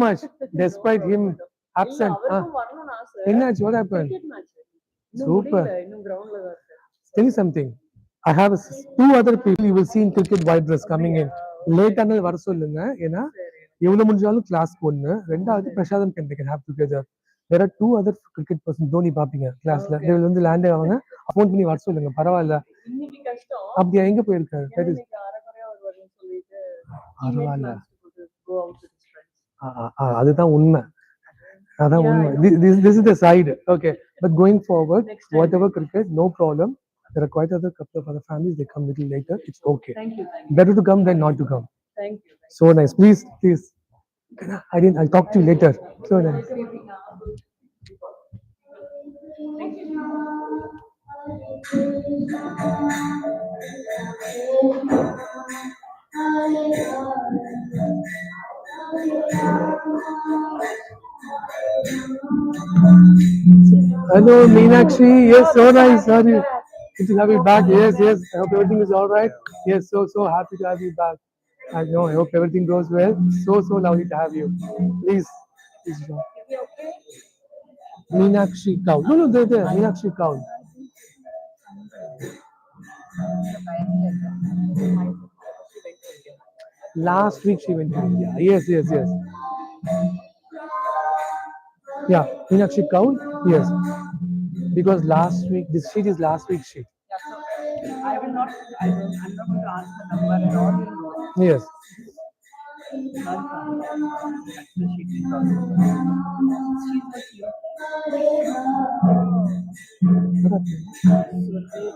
much despite him absent. What happened? Super. Tell you something. I have two other people you will see in cricket white dress coming in. Late ஆனது வர சொல்லுங்க. ஏன்னா எவ்வளவு முடிஞ்சாலும் class பொண்ணு. ரெண்டாவது பிரசாதம் can have together. There are two other cricket person Dhoni பாப்பீங்க கிளாஸ்ல. they will வந்து லேண்ட் ஆவாங்க. அக்கவுண்ட் பண்ணி வர சொல்லுங்க. பரவாயில்ல. அப்படியே எங்க போயிருக்காரு? பரவாயில்ல. அதுதான் உண்மை. அதான் உண்மை. This is the side. Okay. But going forward, whatever cricket, no problem. There are quite other couple of other families. They come little later. It's okay. Thank you. Better to come than not to come. Thank you. So nice. Please. I'll talk to you later. So nice. Hello, Meenakshi. Yes, so nice. Sorry. Good to have you back. Yes. I hope everything is all right. Yes, so happy to have you back. I know. I hope everything goes well. So lovely to have you. Please. Meenakshi cow. No, there. Meenakshi cow. Last week she went to India. Yes. Yeah, Meenakshi cow. Yes. Because last week, this sheet is last week's sheet. I'm not going to ask the number and all. Yes.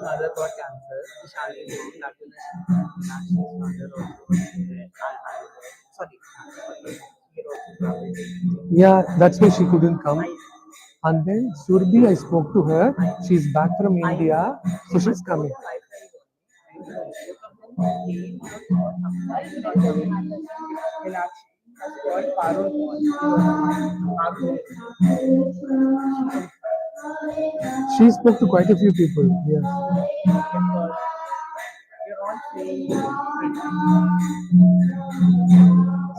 Mother got cancer. Yeah, that's why she couldn't come. And then Surbi, I spoke to her. She's back from India, so she's coming. She spoke to quite a few people. Yes.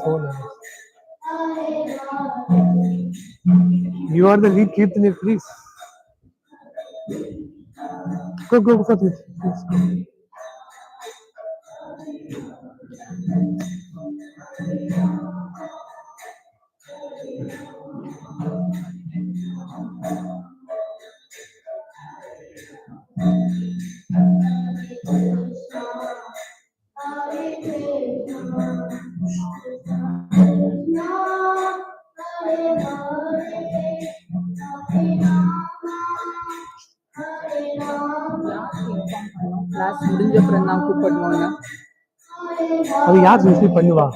So nice. You are the lead Kirtani, please. Go for this. Please go. Class முடிஞ்ச அப்புறம் தான் கூப்பிடுவாங்க. அது யார் usually பண்ணுவா?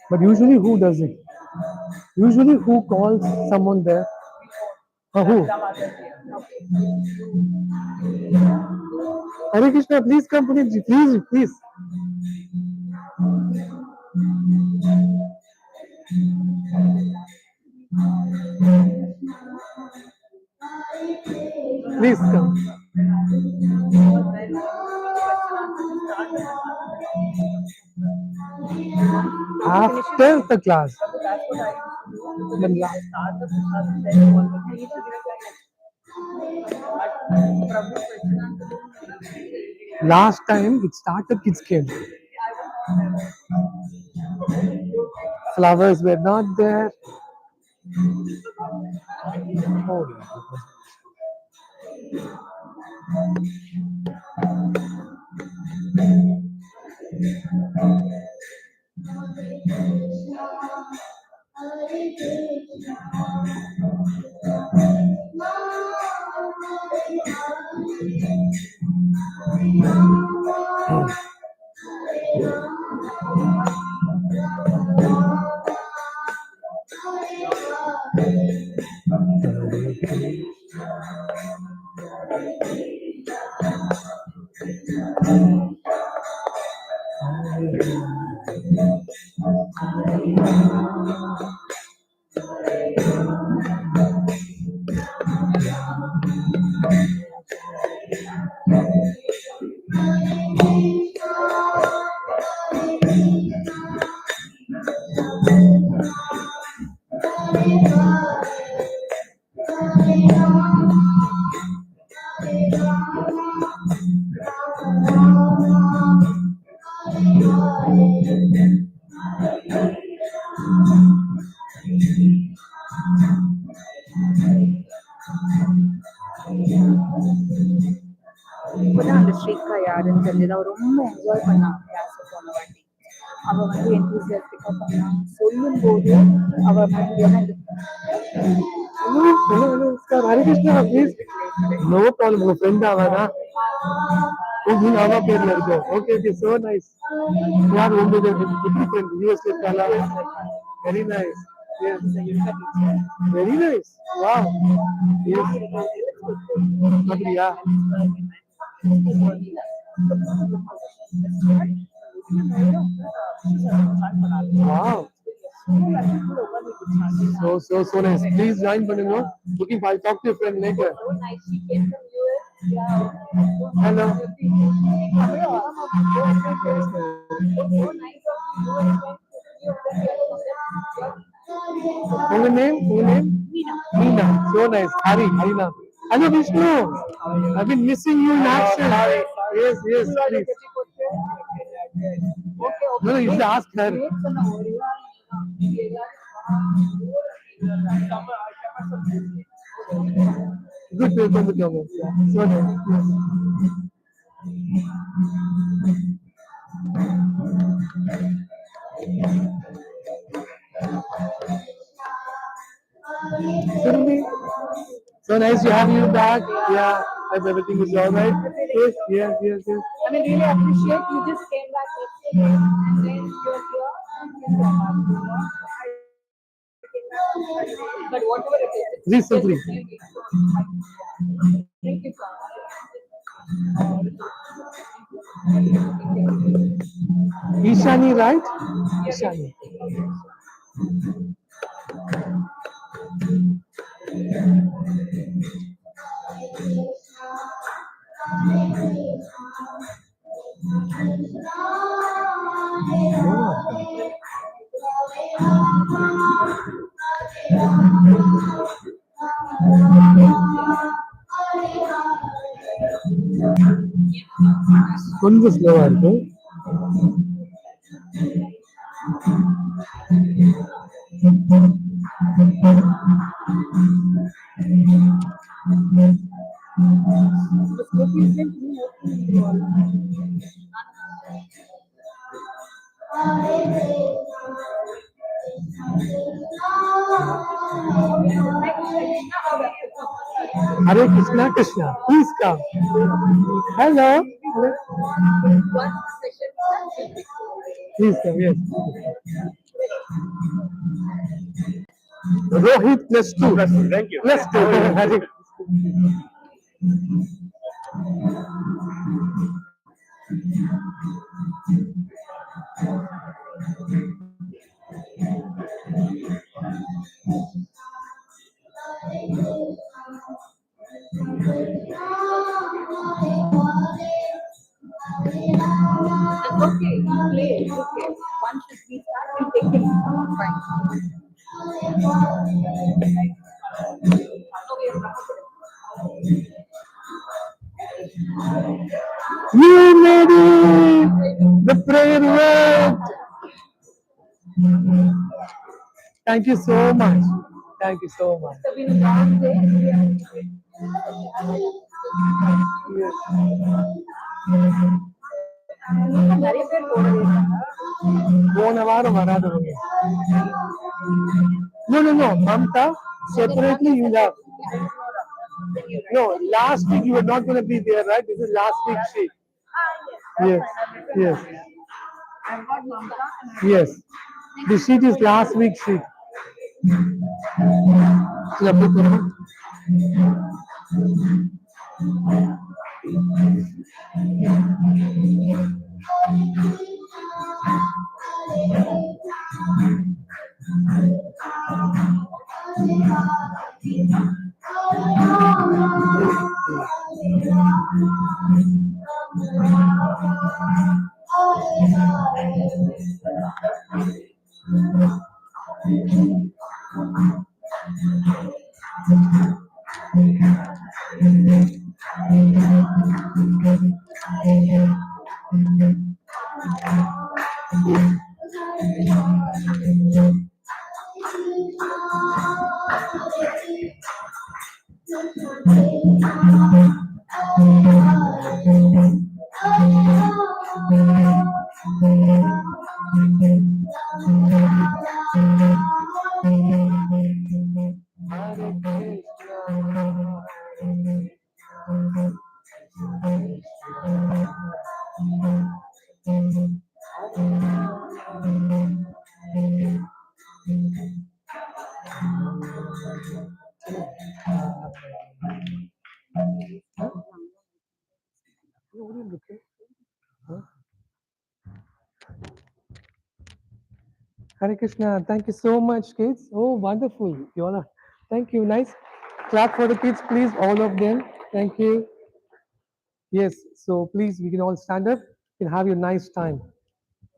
But usually who does it? Usually who calls someone there? Who? Hare Krishna, please come, Punitji. Please. Please come. After the class. Last time it started, kids came. Flowers were not there. Oh, இப்பதான் அந்த ஸ்ரீகா யாருன்னு தெரிஞ்சது. அவ ரொம்ப enjoy பண்ணா class போன வாட்டி. அவ வந்து என்தூசியாஸ்டிக்கா பண்ணா. சொல்லும் போது அவ வந்து எனக்கு Hello, sir. Hare Krishna, please. No problem. உங்க friend ஆவானா? நீங்க அவா பேர்ல இருக்கோம். Okay, okay. So nice. யார் உங்களோட எப்படி friend? US இருக்காளா? Very nice. Yes. Very nice. Wow. Yes. அப்படியா? Wow. So nice. Please join பண்ணுங்க. Looking for, I'll talk to your friend later. Hello. Your name? Meena. So nice. Harina. Hello, Vishnu. I've been missing you in action. Yes, please. No, you should ask her. Good to come with you. So nice. Surmi. So nice to have you back. Yeah, hope everything is all right. Yes. I mean, really appreciate you just came back yesterday and then you're here and you're back, you know. But whatever it is, it's Recently. just thank you so much. Ishani, right? Ishani. கொஞ்சம் ஸ்லோவா இருக்கு. Hare Krishna, Krishna. Please come. Hello. Please come. Yes. Rohit plus 2. Thank you. Plus 2. Hare It's okay, play, it's okay. Once we start, we take it. Fine. You ready? The prayer worked. Thank you so much. Thank you so much. It's been a long day. Yes. நிறைய பேர் போனது போன வாரம் வராதவங்க. No, Mamta, separately you have. No, last week you were not going to be there, right? This is last week sheet. Yes. I've got Mamta and Yes. The sheet is last week sheet. Hare Krishna. Thank you so much, kids. Oh, wonderful. You all are. Thank you. Nice. Clap for the kids, please. All of them. Thank you. Yes. So please, we can all stand up. You can have your nice time.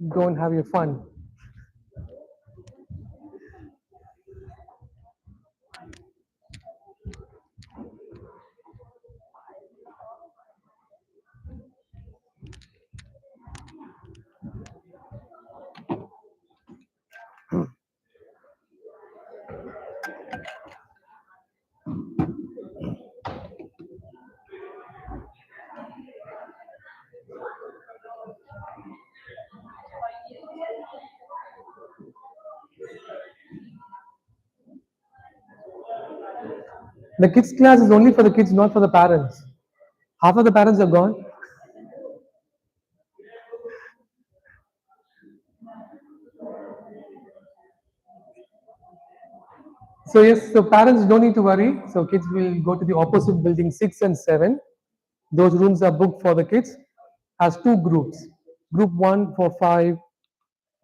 Go and have your fun. The kids class is only for the kids, not for the parents. Half of the parents are gone. So yes, so parents don't need to worry. So kids will go to the opposite building 6 and 7. Those rooms are booked for the kids as two groups. Group 1 for 5,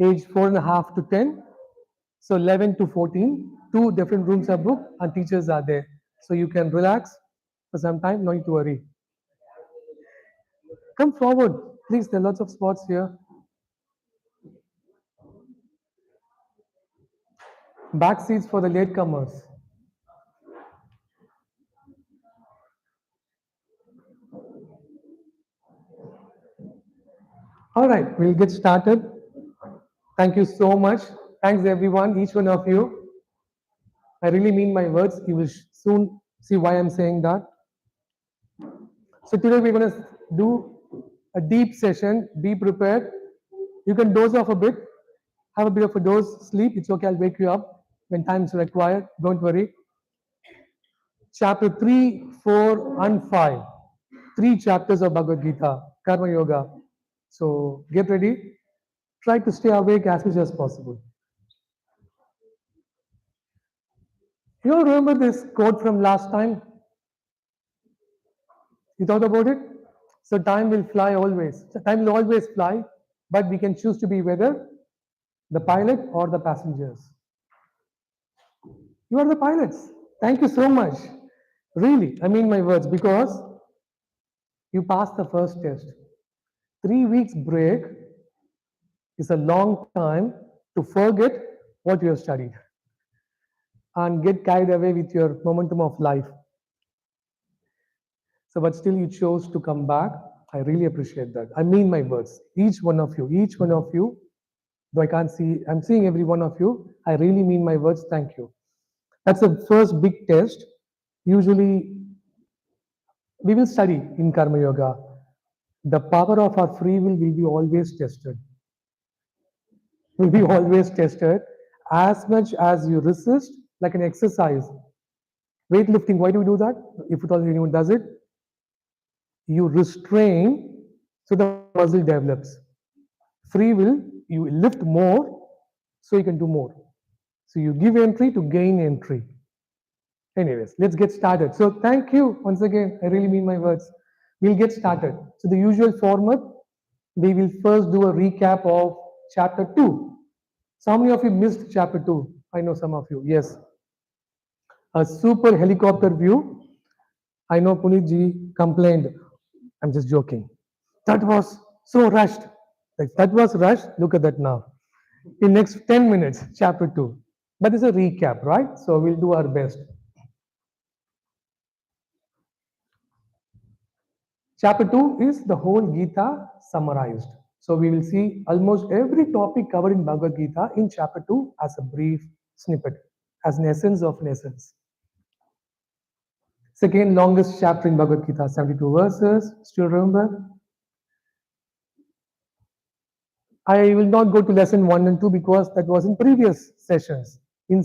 age 4.5 to 10. So 11 to 14. Two different rooms are booked and teachers are there. So you can relax for some time, no need to worry. Come forward, please. There are lots of spots here. Back seats for the latecomers. All right, we'll get started. Thank you so much. Thanks everyone, each one of you. I really mean my words. You will soon see why I'm saying that. So today we're going to do a deep session. Be prepared. You can doze off a bit. Have a bit of a doze, sleep. It's okay. I'll wake you up when time is required. Don't worry. Chapter 3, 4, and 5. 3 chapters of Bhagavad Gita, Karma Yoga. So get ready. Try to stay awake as much as possible. You all remember this quote from last time? You thought about it? So time will fly always. So time will always fly, but we can choose to be whether the pilot or the passengers. You are the pilots. Thank you so much. Really, I mean my words because you passed the first test. 3 weeks break is a long time to forget what you have studied and get carried away with your momentum of life. So, but still you chose to come back. I really appreciate that. I mean my words. Each one of you, though I can't see, I'm seeing every one of you. I really mean my words. Thank you. That's the first big test. Usually, we will study in Karma Yoga. The power of our free will be always tested. Will be always tested. As much as you resist, like an exercise. Weightlifting, why do we do that? If at all anyone does it, you restrain so the muscle develops. Free will, you lift more so you can do more. So you give entry to gain entry. Anyways, let's get started. So thank you once again. I really mean my words. We'll get started. So the usual format, we will first do a recap of chapter 2. So how many of you missed chapter 2? I know some of you. Yes. A super helicopter view. I know Puneet ji complained. I'm just joking. That was so rushed. Like, that was rushed. Look at that now. In next 10 minutes, chapter 2. But it's a recap, right? So we'll do our best. Chapter 2 is the whole Gita summarized. So we will see almost every topic covered in Bhagavad Gita in chapter 2 as a brief snippet, as an essence of an essence. Second longest chapter in Bhagavad Gita, 72 verses. Still remember? I will not go to lesson 1 and 2 because that was in previous sessions. In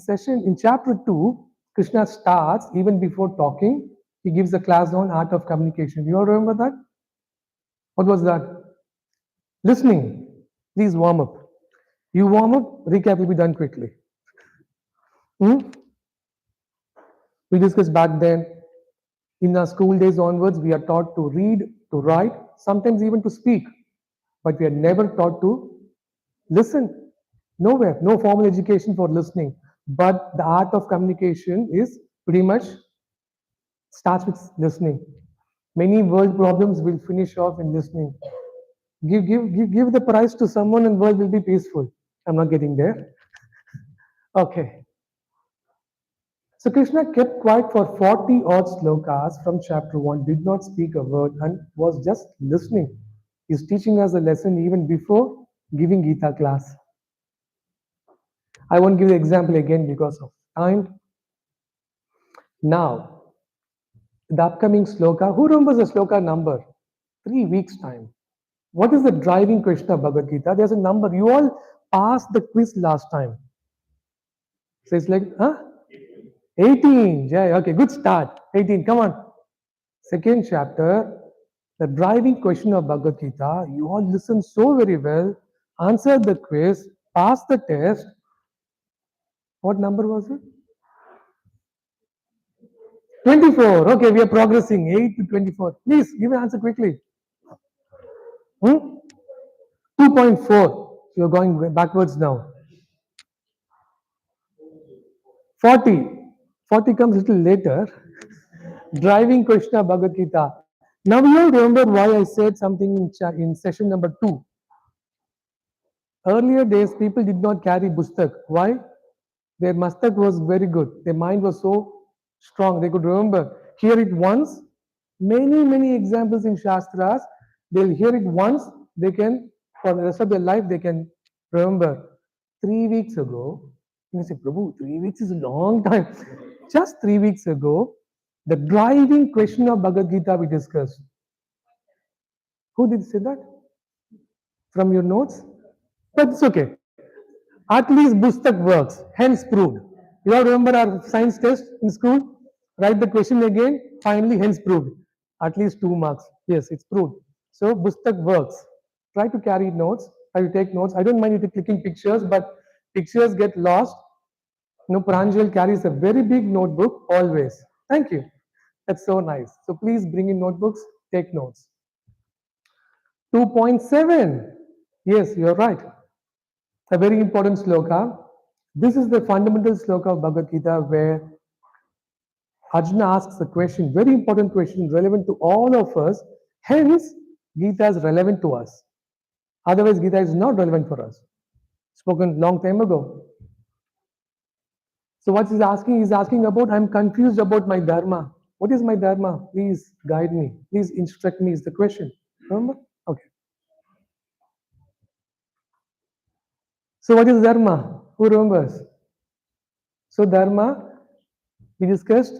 chapter 2, Krishna starts even before talking. He gives a class on art of communication. Do you all remember that? What was that? Listening. Please warm up. You warm up, recap will be done quickly. Hmm? We discussed back then, in our school days onwards, we are taught to read, to write, sometimes even to speak, but we are never taught to listen. Nowhere, no formal education for listening. But the art of communication is pretty much starts with listening. Many world problems will finish off in listening. Give the prize to someone and world will be peaceful. I'm not getting there. Okay. So Krishna kept quiet for 40 odd slokas from chapter 1, did not speak a word and was just listening. He's teaching us a lesson even before giving Gita class. I won't give the example again because of time. Now, the upcoming sloka, who remembers the sloka number? 3 weeks' time. What is the driving question of Bhagavad Gita? There's a number. You all passed the quiz last time. So it's like, huh? 18. Yeah, okay, good start. 18, come on. Second chapter, the driving question of Bhagavad Gita. You all listened so very well, answered the quiz, passed the test. What number was it? 24. Okay, we are progressing. 8 to 24. Please give an answer quickly. 2.4. You're going backwards now. 40. 40 comes a little later. Driving Krishna Bhagavad Gita. Now you all remember why I said something in session number 2. Earlier days, people did not carry pustak. Why? Their mastak was very good. Their mind was so strong. They could remember. Hear it once. Many examples in Shastras. They'll hear it once. They can, for the rest of their life, they can remember. 3 weeks ago, you say, Prabhu, 3 weeks is a long time. Just 3 weeks ago, the driving question of Bhagavad Gita we discussed. Who did say that? From your notes? But it's okay. At least Bustak works, hence proved. You all remember our science test in school? Write the question again, finally, hence proved. At least 2 marks. Yes, it's proved. So Bustak works. Try to carry notes, try to take notes. I don't mind you clicking pictures, but pictures get lost. Pranjal carries a very big notebook always. Thank you. That's so nice. So please bring in notebooks, take notes. 2.7. Yes, you're right. A very important sloka. This is the fundamental sloka of Bhagavad Gita where Arjuna asks a question, very important question, relevant to all of us. Hence, Gita is relevant to us. Otherwise, Gita is not relevant for us. Spoken long time ago. So what he's asking? He's asking about, I'm confused about my dharma. What is my dharma? Please guide me. Please instruct me is the question. Remember? Okay. So what is dharma? Who remembers? So dharma, we discussed,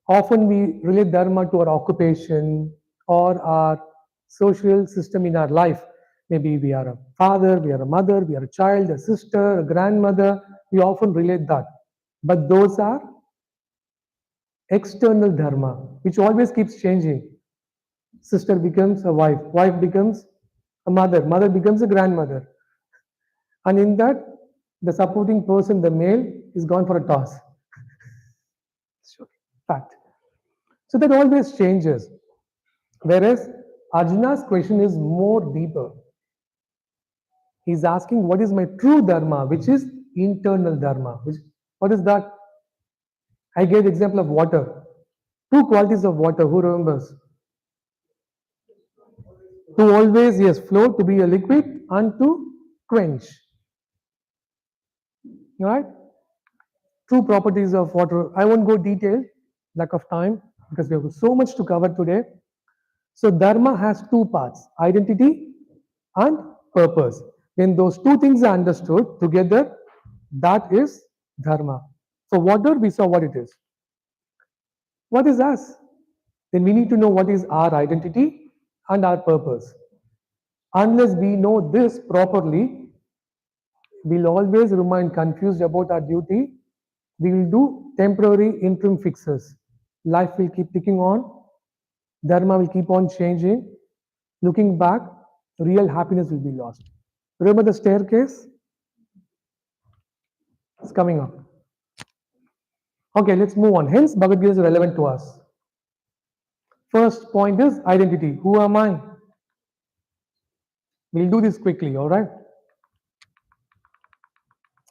often we relate dharma to our occupation or our social system in our life. Maybe we are a father, we are a mother, we are a child, a sister, a grandmother. We often relate that. But those are external dharma, which always keeps changing. Sister becomes a wife, wife becomes a mother, mother becomes a grandmother. And in that, the supporting person, the male, is gone for a toss. Fact. So that always changes. Whereas Arjuna's question is more deeper. He's asking, what is my true dharma, which is internal dharma. What is that? I gave the example of water. Two qualities of water. Who remembers? To always, yes, flow, to be a liquid, and to quench. Right? True properties of water. I won't go detail, lack of time, because we have so much to cover today. So dharma has two parts, identity and purpose. When those two things are understood together, that is dharma. So water, we saw what it is. What is us? Then we need to know what is our identity and our purpose. Unless we know this properly, we'll always remain confused about our duty. We will do temporary interim fixes. Life will keep ticking on, dharma will keep on changing. Looking back, real happiness will be lost. Remember the staircase? It's coming up. Okay, let's move on. Hence, Bhagavad Gita is relevant to us. First point is identity. Who am I? We'll do this quickly, all right?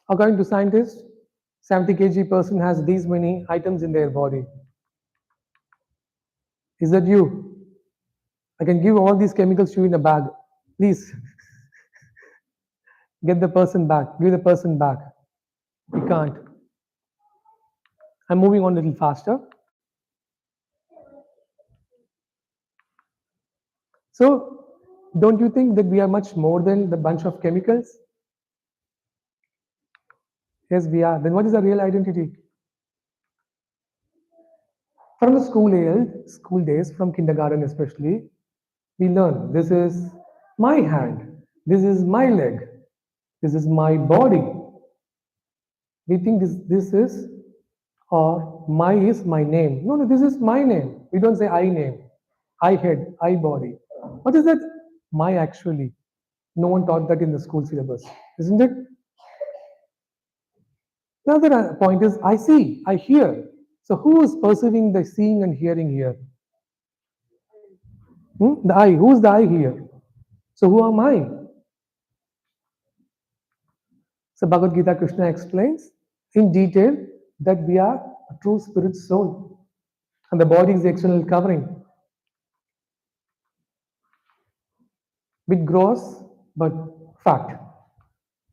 According to scientists, 70 kg person has these many items in their body. Is that you? I can give all these chemicals to you in a bag. Please get the person back. Give the person back. We can't. I'm moving on a little faster. So, don't you think that we are much more than the bunch of chemicals? Yes, we are. Then what is our real identity? From the school days, from kindergarten especially, we learn this is my hand, this is my leg, this is my body. We think this is, or my is my name. No, this is my name. We don't say I name, I head, I body. What is that? My actually. No one taught that in the school syllabus, isn't it? Another point is I see, I hear. So who is perceiving the seeing and hearing here? The I. Who's the I here? So who am I? So Bhagavad Gita Krishna explains in detail that we are a true spirit soul. And the body is the external covering. Bit gross, but fact.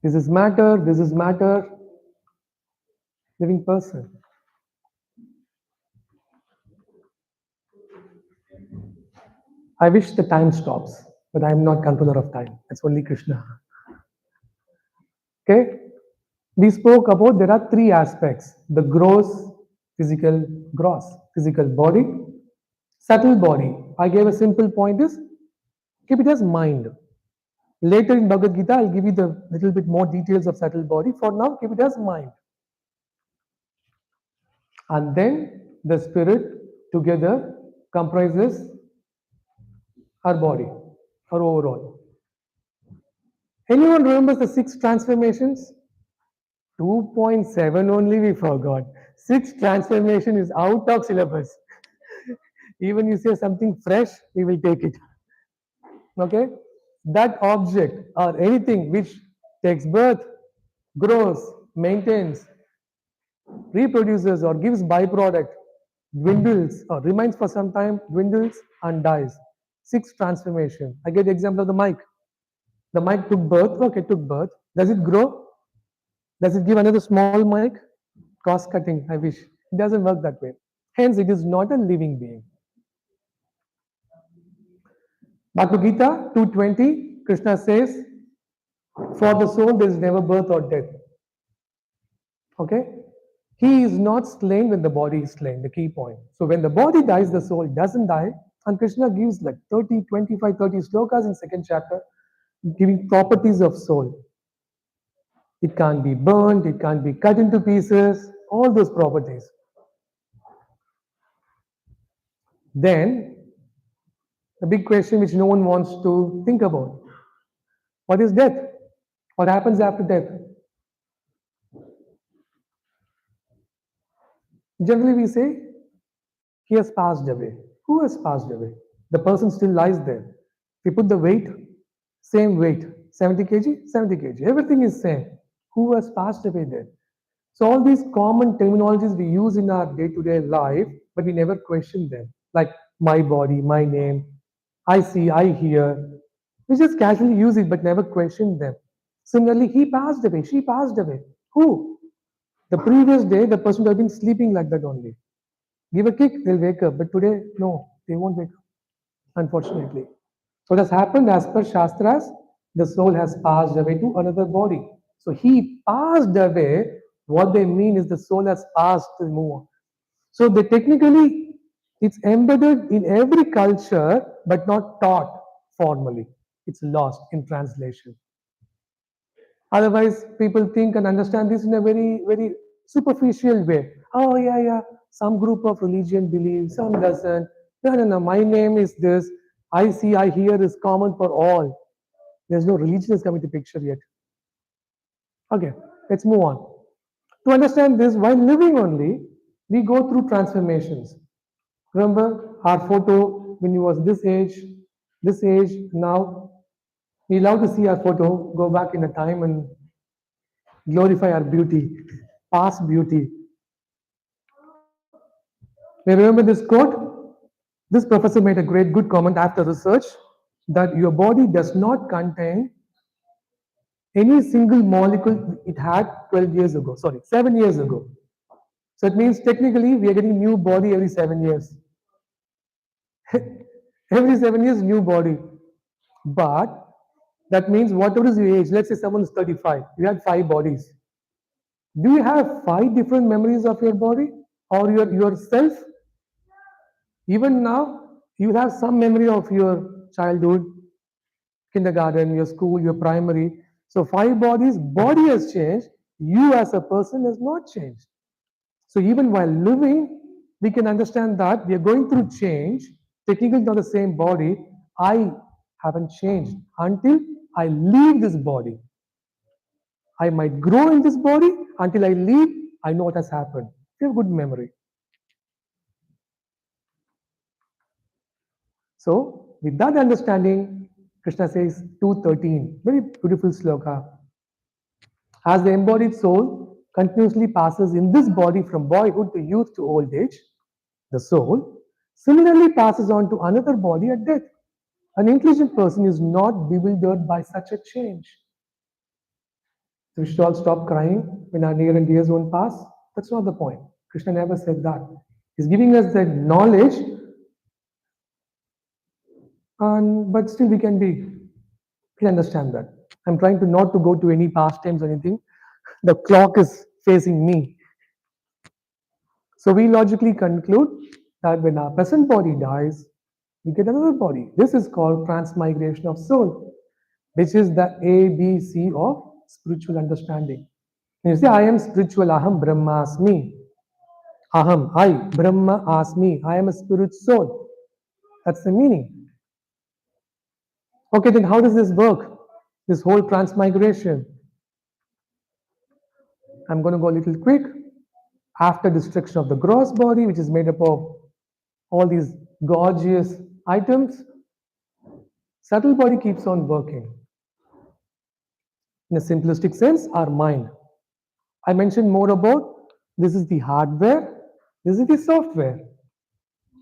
This is matter, living person. I wish the time stops, but I am not controller of time. It's only Krishna. Okay? We spoke about there are three aspects: the gross physical body, subtle body. I gave a simple point is keep it as mind. Later in Bhagavad Gita, I'll give you the little bit more details of subtle body. For now, keep it as mind. And then the spirit together comprises our body, our overall. Anyone remembers the six transformations? 2.7 only we forgot. Six transformation is out of syllabus. Even you say something fresh, we will take it. Okay? That object or anything which takes birth, grows, maintains, reproduces or gives byproduct, dwindles or remains for some time, dwindles and dies. Six transformation. I get the example of the mic. The mic took birth, okay, took birth. Does it grow? Does it give another small mic? Cost cutting, I wish. It doesn't work that way. Hence, it is not a living being. Bhagavad Gita 2:20, Krishna says, for the soul there is never birth or death. Okay? He is not slain when the body is slain, the key point. So when the body dies, the soul doesn't die. And Krishna gives like 30, 25, 30 slokas in second chapter, giving properties of soul. It can't be burned, it can't be cut into pieces, all those properties. Then, the big question which no one wants to think about. What is death? What happens after death? Generally we say, he has passed away. Who has passed away? The person still lies there. We put the weight, same weight, 70 kg, 70 kg. Everything is same. Who has passed away there? So all these common terminologies we use in our day-to-day life, but we never question them. Like my body, my name, I see, I hear. We just casually use it, but never question them. Similarly, he passed away, she passed away. Who? The previous day, the person would have been sleeping like that only. Give a kick, they'll wake up. But today, no, they won't wake up, unfortunately. What has happened as per Shastras, the soul has passed away to another body. So he passed away. What they mean is the soul has passed to move on. So they technically, it's embedded in every culture, but not taught formally. It's lost in translation. Otherwise, people think and understand this in a very, very superficial way. Oh, yeah, yeah. Some group of religion believes, some doesn't. No, no, no. My name is this. I see, I hear is common for all. There's no religion is coming to picture yet. Okay, let's move on. To understand this, while living only, we go through transformations. Remember our photo when you was this age, now we love to see our photo, go back in the time and glorify our beauty, past beauty. You remember this quote? This professor made a great good comment after research that your body does not contain any single molecule it had 12 years ago, sorry, 7 years ago. So it means technically we are getting new body every 7 years. Every 7 years, new body. But that means whatever is your age, let's say someone is 35, you had 5 bodies. Do you have 5 different memories of your body or yourself? Even now, you have some memory of your childhood, kindergarten, your school, your primary. So 5 bodies, body has changed. You as a person has not changed. So even while living, we can understand that we are going through change. Technically not the same body. I haven't changed until I leave this body. I might grow in this body until I leave. I know what has happened. You have good memory. So with that understanding, Krishna says 2:13, very beautiful sloka. As the embodied soul continuously passes in this body from boyhood to youth to old age, the soul similarly passes on to another body at death. An intelligent person is not bewildered by such a change. So we should all stop crying when our near and dears won't pass. That's not the point. Krishna never said that. He's giving us the knowledge, and but still we can understand that. I'm trying to not to go to any past times or anything. The clock is facing me. So we logically conclude that when our present body dies, we get another body. This is called transmigration of soul, which is the ABC of spiritual understanding. You say, I am spiritual, Aham Brahmasmi. Aham, I, Brahma Asmi, I am a spirit soul. That's the meaning. Okay, then how does this work? This whole transmigration. I'm going to go a little quick. After destruction of the gross body, which is made up of all these gorgeous items, subtle body keeps on working. In a simplistic sense, our mind. I mentioned more about this is the hardware, this is the software.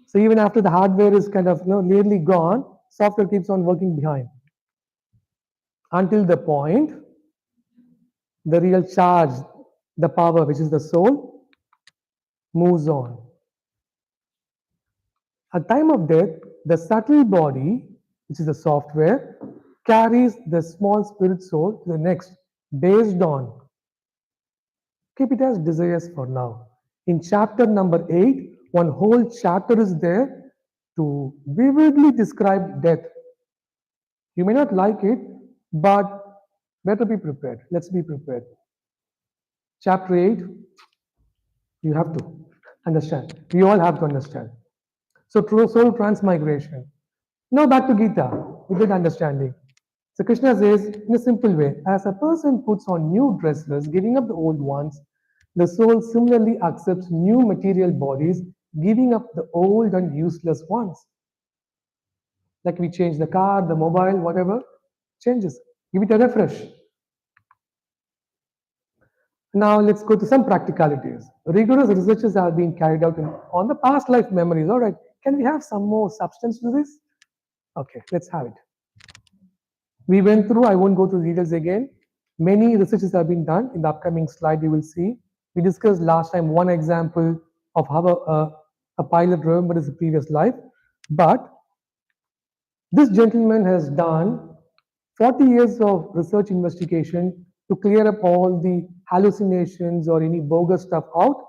So even after the hardware is kind of nearly gone, software keeps on working behind until the point the real charge, the power, which is the soul, moves on. At time of death, the subtle body, which is the software, carries the small spirit soul to the next based on, keep it as desires for now. In chapter number 8, one whole chapter is there to vividly describe death. You may not like it, but better be prepared. Let's be prepared. Chapter 8, you have to understand. We all have to understand. So, true soul transmigration. Now, back to Gita with good understanding. So, Krishna says in a simple way, as a person puts on new dresses, giving up the old ones, the soul similarly accepts new material bodies, giving up the old and useless ones. Like we change the car, the mobile, whatever, changes. Give it a refresh. Now let's go to some practicalities. Rigorous researches have been carried out on the past life memories. All right, can we have some more substance to this? Okay, let's have it. We went through, I won't go through the details again. Many researches have been done. In the upcoming slide, you will see. We discussed last time one example of how a pilot remembers his previous life. But this gentleman has done 40 years of research investigation to clear up all the hallucinations or any bogus stuff out.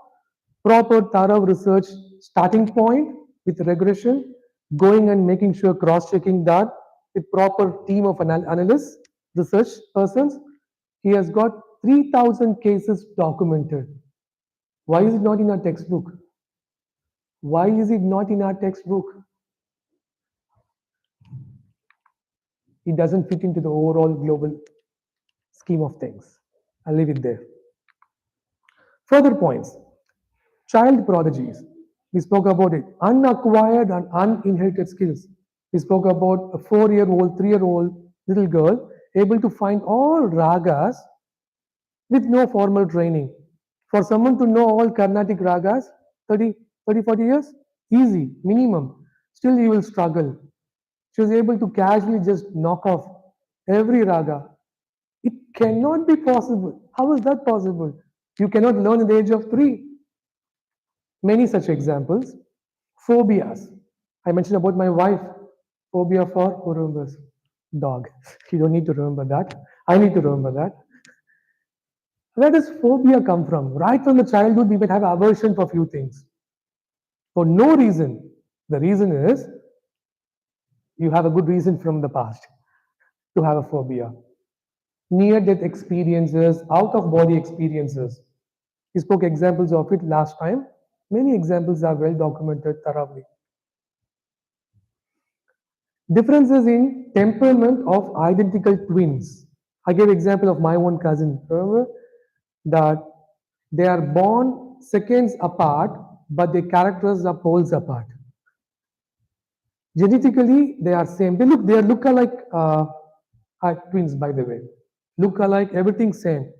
Proper thorough research starting point with regression, going and making sure cross-checking that with proper team of analysts, research persons. He has got 3,000 cases documented. Why is it not in our textbook? Why is it not in our textbook? It doesn't fit into the overall global scheme of things. I'll leave it there. Further points. Child prodigies. We spoke about it. Unacquired and uninherited skills. We spoke about a 4-year-old, 3-year-old little girl able to find all ragas with no formal training. For someone to know all Carnatic ragas, 40 years? Easy, minimum. Still you will struggle. She was able to casually just knock off every raga. It cannot be possible. How is that possible? You cannot learn at the age of 3. Many such examples. Phobias. I mentioned about my wife. Phobia for who remembers? Dog. You don't need to remember that. I need to remember that. Where does phobia come from? Right from the childhood, we might have aversion for few things. For no reason. The reason is you have a good reason from the past to have a phobia. Near-death experiences, out-of-body experiences. We spoke examples of it last time. Many examples are well documented thoroughly. Differences in temperament of identical twins. I gave example of my own cousin. Remember that they are born seconds apart, but their characters are poles apart. Genetically, they are same. They are look-alike twins, by the way. Look-alike, everything same.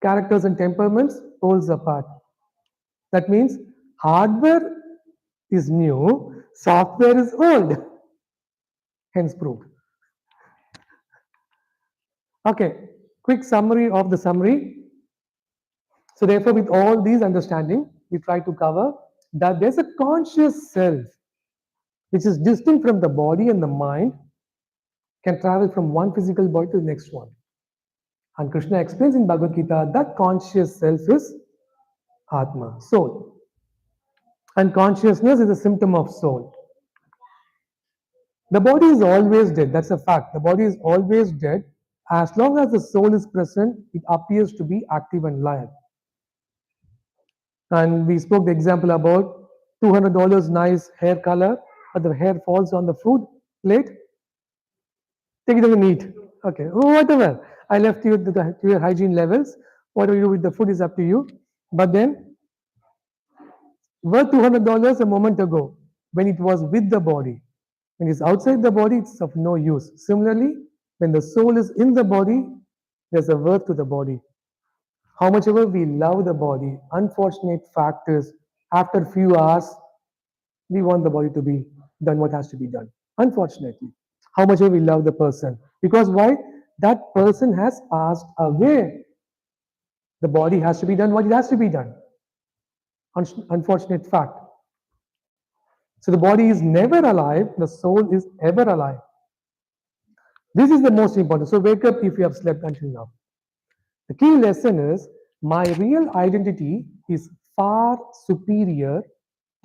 Characters and temperaments, poles apart. That means hardware is new, software is old. Hence proved. Okay, quick summary of the summary. So therefore, with all these understanding, we try to cover that there's a conscious self which is distinct from the body and the mind, can travel from one physical body to the next one. And Krishna explains in Bhagavad Gita that conscious self is Atma, soul. And consciousness is a symptom of soul. The body is always dead, that's a fact. The body is always dead. As long as the soul is present, it appears to be active and live. And we spoke the example about $200 nice hair color, but the hair falls on the food plate. Take it as a meat. Okay, whatever. I left you to your hygiene levels. What you do with the food is up to you. But then, worth $200 a moment ago when it was with the body. When it's outside the body, it's of no use. Similarly, when the soul is in the body, there's a worth to the body. How much ever we love the body, unfortunate fact is, after a few hours, we want the body to be done what has to be done. Unfortunately. How much ever we love the person. Because why? That person has passed away. The body has to be done what it has to be done. Unfortunate fact. So the body is never alive, the soul is ever alive. This is the most important. So wake up if you have slept until now. The key lesson is my real identity is far superior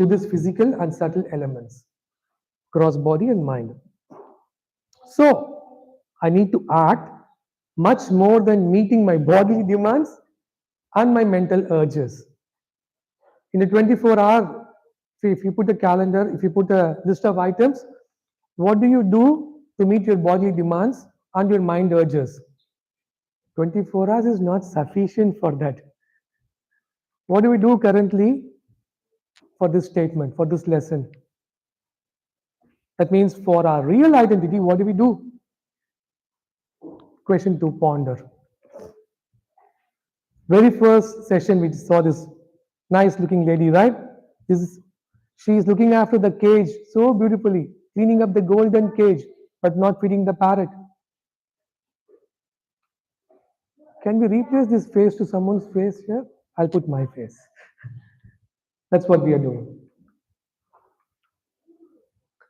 to this physical and subtle elements, cross body and mind. So I need to act much more than meeting my bodily demands and my mental urges. In a 24-hour, if you put a calendar, if you put a list of items, what do you do to meet your bodily demands and your mind urges? 24 hours is not sufficient for that. What do we do currently for this statement, for this lesson? That means for our real identity, what do we do? Question to ponder. Very first session we saw this nice looking lady, right? She is looking after the cage so beautifully, cleaning up the golden cage, but not feeding the parrot. Can we replace this face to someone's face here? I'll put my face. That's what we are doing.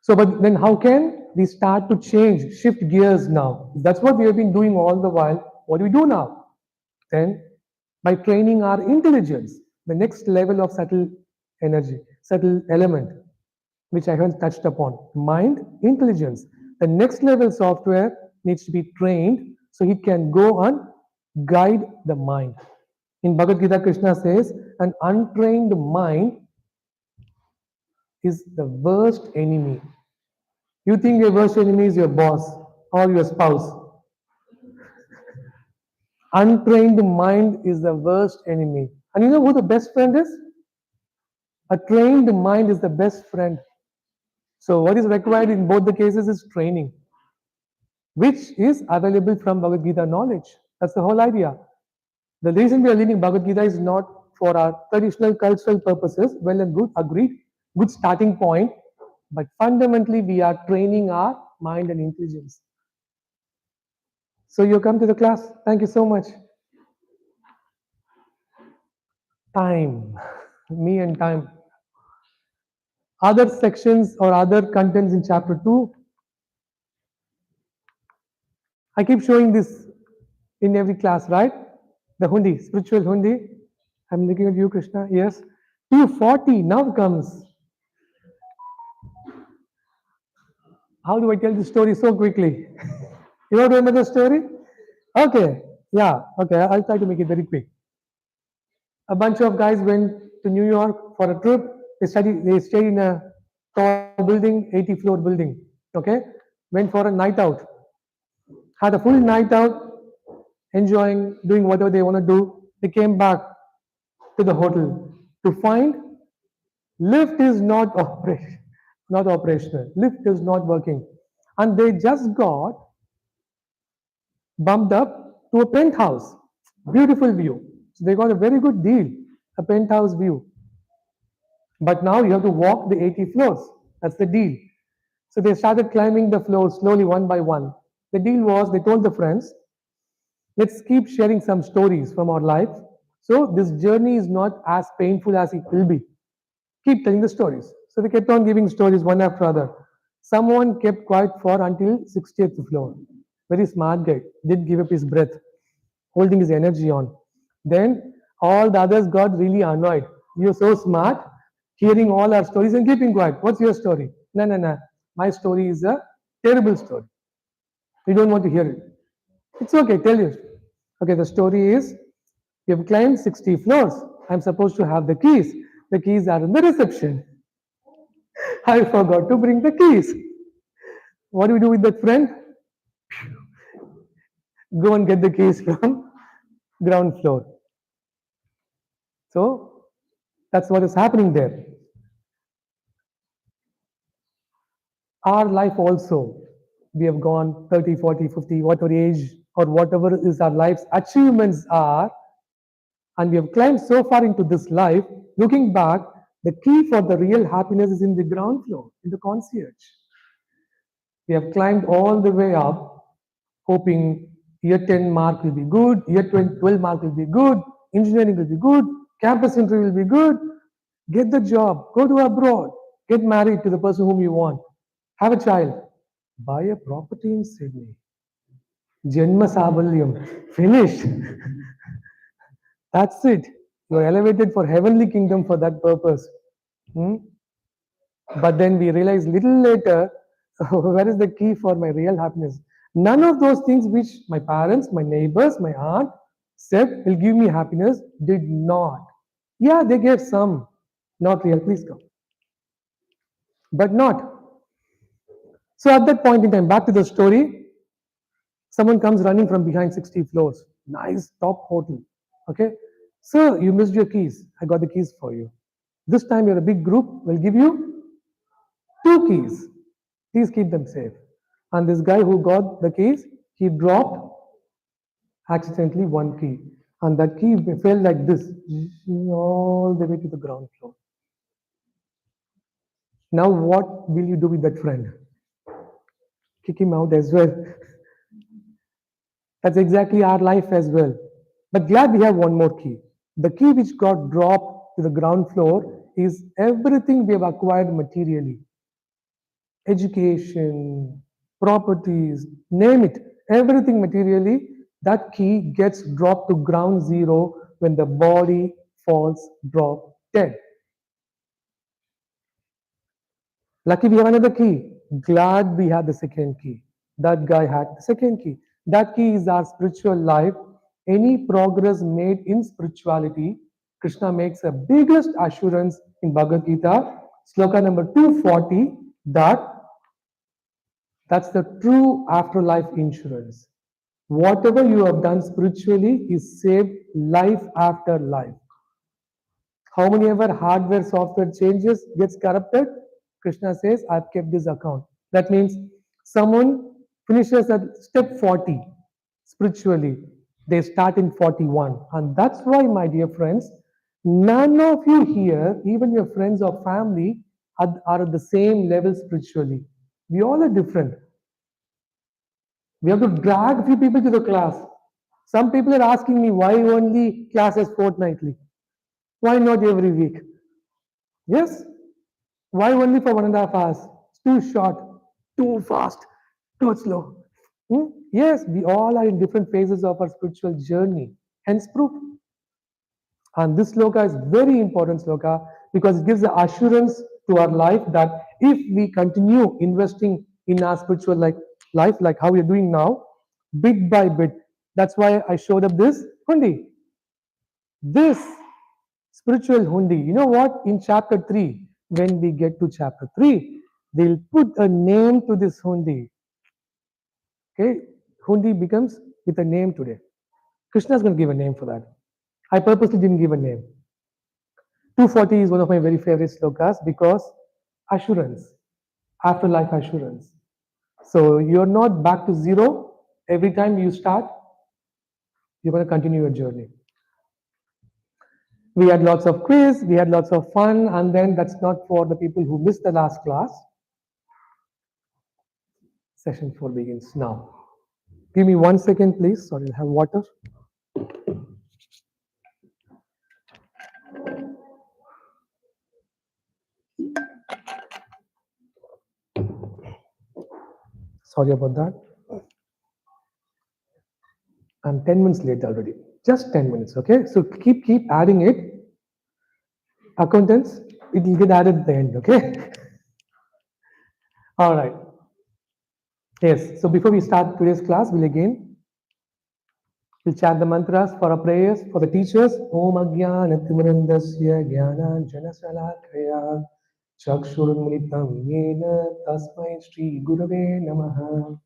So, but then how can we start to change, shift gears now? That's what we have been doing all the while. What do we do now? Then, by training our intelligence, the next level of subtle energy, subtle element, which I haven't touched upon. Mind, intelligence. The next level software needs to be trained so it can go and guide the mind. In Bhagavad Gita, Krishna says, an untrained mind is the worst enemy. You think your worst enemy is your boss or your spouse. Untrained mind is the worst enemy. And you know who the best friend is? A trained mind is the best friend. So, what is required in both the cases is training, which is available from Bhagavad Gita knowledge. That's the whole idea. The reason we are learning Bhagavad Gita is not for our traditional cultural purposes, well and good, agreed, good starting point, but fundamentally we are training our mind and intelligence. So you come to the class. Thank you so much. Time. Me and time. Other sections or other contents in chapter 2. I keep showing this in every class, right? The hundi, spiritual hundi. I'm looking at you, Krishna. Yes. 240 now comes. How do I tell the story so quickly? You don't remember the story? Okay. Yeah. Okay. I'll try to make it very quick. A bunch of guys went to New York for a trip. They stayed in a tall building, 80-floor building. Okay. Went for a night out. Had a full night out, enjoying, doing whatever they want to do. They came back to the hotel to find lift is not operational. Lift is not working. And they just got bumped up to a penthouse. Beautiful view. So they got a very good deal, a penthouse view. But now you have to walk the 80 floors. That's the deal. So they started climbing the floors slowly one by one. The deal was they told the friends, let's keep sharing some stories from our life. So this journey is not as painful as it will be. Keep telling the stories. So they kept on giving stories one after other. Someone kept quiet for until 60th floor. Very smart guy. Didn't give up his breath, holding his energy on. Then all the others got really annoyed. You're so smart, hearing all our stories and keeping quiet. What's your story? No, no, no. My story is a terrible story. We don't want to hear it. It's okay, tell you. Okay, the story is you've climbed 60 floors. I'm supposed to have the keys. The keys are in the reception. I forgot to bring the keys. What do we do with that friend? Go and get the keys from ground floor. So that's what is happening there. Our life also, we have gone 30, 40, 50, whatever age or whatever is our life's achievements are, and we have climbed so far into this life. Looking back, the key for the real happiness is in the ground floor, in the concierge. We have climbed all the way up, hoping year 10 mark will be good, year 12 mark will be good, engineering will be good, campus interview will be good, get the job, go to abroad, get married to the person whom you want, have a child, buy a property in Sydney. Janma Sabalyam, finished. That's it. You are elevated for heavenly kingdom for that purpose. Hmm? But then we realize little later, where is the key for my real happiness? None of those things which my parents, my neighbors, my aunt said will give me happiness did not. Yeah, they gave some, not real. Please come. But not. So at that point in time, back to the story, someone comes running from behind 60 floors. Nice top hotel. Okay. Sir, you missed your keys. I got the keys for you. This time you're a big group, we'll give you 2 keys. Please keep them safe. And this guy who got the keys, he dropped accidentally 1 key. And that key fell like this, all the way to the ground floor. Now what will you do with that friend? Kick him out as well. That's exactly our life as well. But glad we have one more key. The key which got dropped to the ground floor is everything we have acquired materially. education, properties, name it, everything materially, that key gets dropped to ground zero when the body falls drop dead. Lucky we have another key. Glad we have the second key. That guy had the second key. That key is our spiritual life. Any progress made in spirituality, Krishna makes a biggest assurance in Bhagavad Gita, sloka number 240, that that's the true afterlife insurance. Whatever you have done spiritually is saved life after life. How many ever hardware software changes gets corrupted? Krishna says, I've kept this account. That means someone finishes at step 40 spiritually. They start in 41. And that's why, my dear friends, none of you here, even your friends or family, are at the same level spiritually. We all are different. We have to drag a few people to the class. Some people are asking me why only classes fortnightly? Why not every week? Yes. Why only for 1.5 hours? It's too short, too fast, too slow. Yes, we all are in different phases of our spiritual journey. Hence proof. And this sloka is very important sloka because it gives the assurance to our life that if we continue investing in our spiritual life, like how we are doing now, bit by bit. That's why I showed up this hundi. This spiritual hundi. You know what? In chapter 3, when we get to chapter 3, they'll put a name to this hundi. Okay? Hundi becomes with a name today. Krishna is going to give a name for that. I purposely didn't give a name. 240 is one of my very favorite slokas because assurance, afterlife assurance. So you're not back to zero. Every time you start, you're going to continue your journey. We had lots of quiz, we had lots of fun, and then that's not for the people who missed the last class. Session 4 begins now. Give me 1 second, please. Sorry, I'll have water. Sorry about that. I'm 10 minutes late already. Just 10 minutes, okay? So keep adding it. Accountants, it will get added at the end, okay? All right. Yes, so before we start today's class, we'll chant the mantras for our prayers, for the teachers. Om Agyana Timurandasya Gyana Janasalakaya Chakshurunmilitam Yena Tasmai Shri Gurave Namaha.